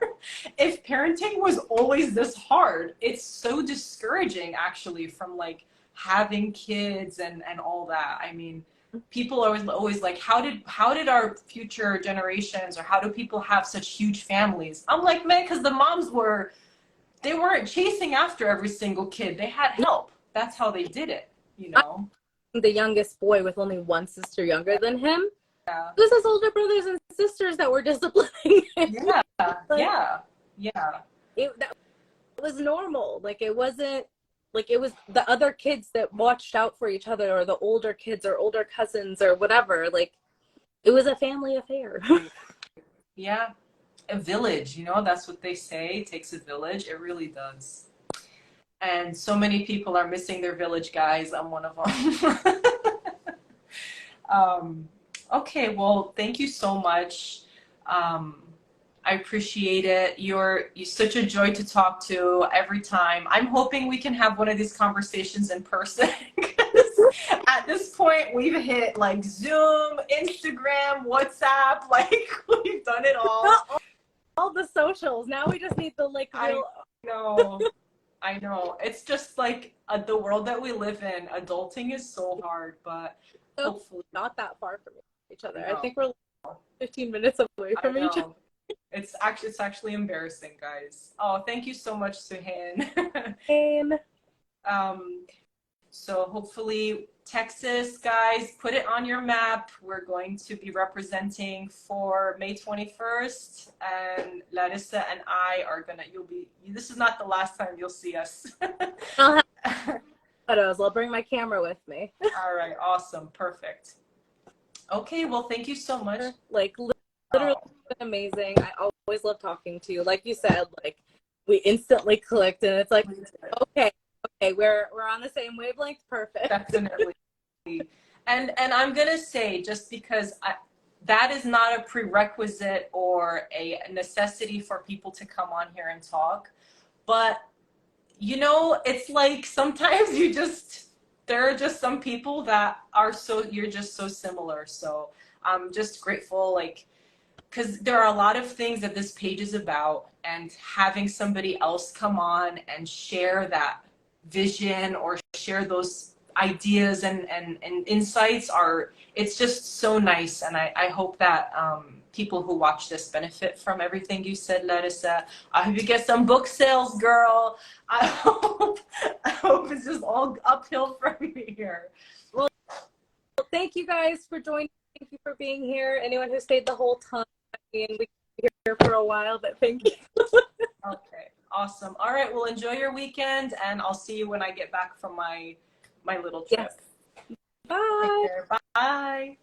if parenting was always this hard. It's so discouraging, actually, from like having kids and all that. I mean, people are always like, how did our future generations, or how do people have such huge families? I'm like, man, because the moms they weren't chasing after every single kid. They had help. That's how they did it, you know? I'm the youngest boy with only one sister younger than him. Yeah. It was his older brothers and sisters that were disciplining him. Yeah, Like, yeah. that was normal. Like, it wasn't, like, it was the other kids that watched out for each other, or the older kids or older cousins or whatever. Like, it was a family affair. Yeah. A village, you know, that's what they say. It takes a village. It really does. And so many people are missing their village, guys. I'm one of them. Okay, well, thank you so much. I appreciate it. You're such a joy to talk to every time. I'm hoping we can have one of these conversations in person. 'Cause at this point, we've hit like Zoom, Instagram, WhatsApp, like we've done it All the socials. Now we just need the like real. I know. It's just like the world that we live in. Adulting is so hard, but hopefully not that far from each other. No. I think we're 15 minutes away from each other. It's actually embarrassing, guys. Oh, thank you so much, Suhan. So hopefully Texas, guys, put it on your map. We're going to be representing for May 21st, and Larissa and I are gonna, this is not the last time you'll see us. I'll have photos. I'll bring my camera with me. All right, awesome, perfect. Okay, well, thank you so much. Like, literally amazing. I always love talking to you. Like you said, like, we instantly clicked, and it's like, okay, we're on the same wavelength. Perfect. Definitely. And I'm gonna say, just because that is not a prerequisite or a necessity for people to come on here and talk, but you know, it's like sometimes there are just some people that are you're just so similar. So I'm just grateful, like, because there are a lot of things that this page is about, and having somebody else come on and share that vision or share those ideas and insights it's just so nice. And I hope that people who watch this benefit from everything you said, Larissa. I hope you get some book sales, girl. I hope it's just all uphill from here. Well, thank you guys for joining. Thank you for being here. Anyone who stayed the whole time. I mean, we could be here for a while, but thank you. Okay, awesome. All right, well, enjoy your weekend, and I'll see you when I get back from my little trip. Yes. Bye. Take care. Bye.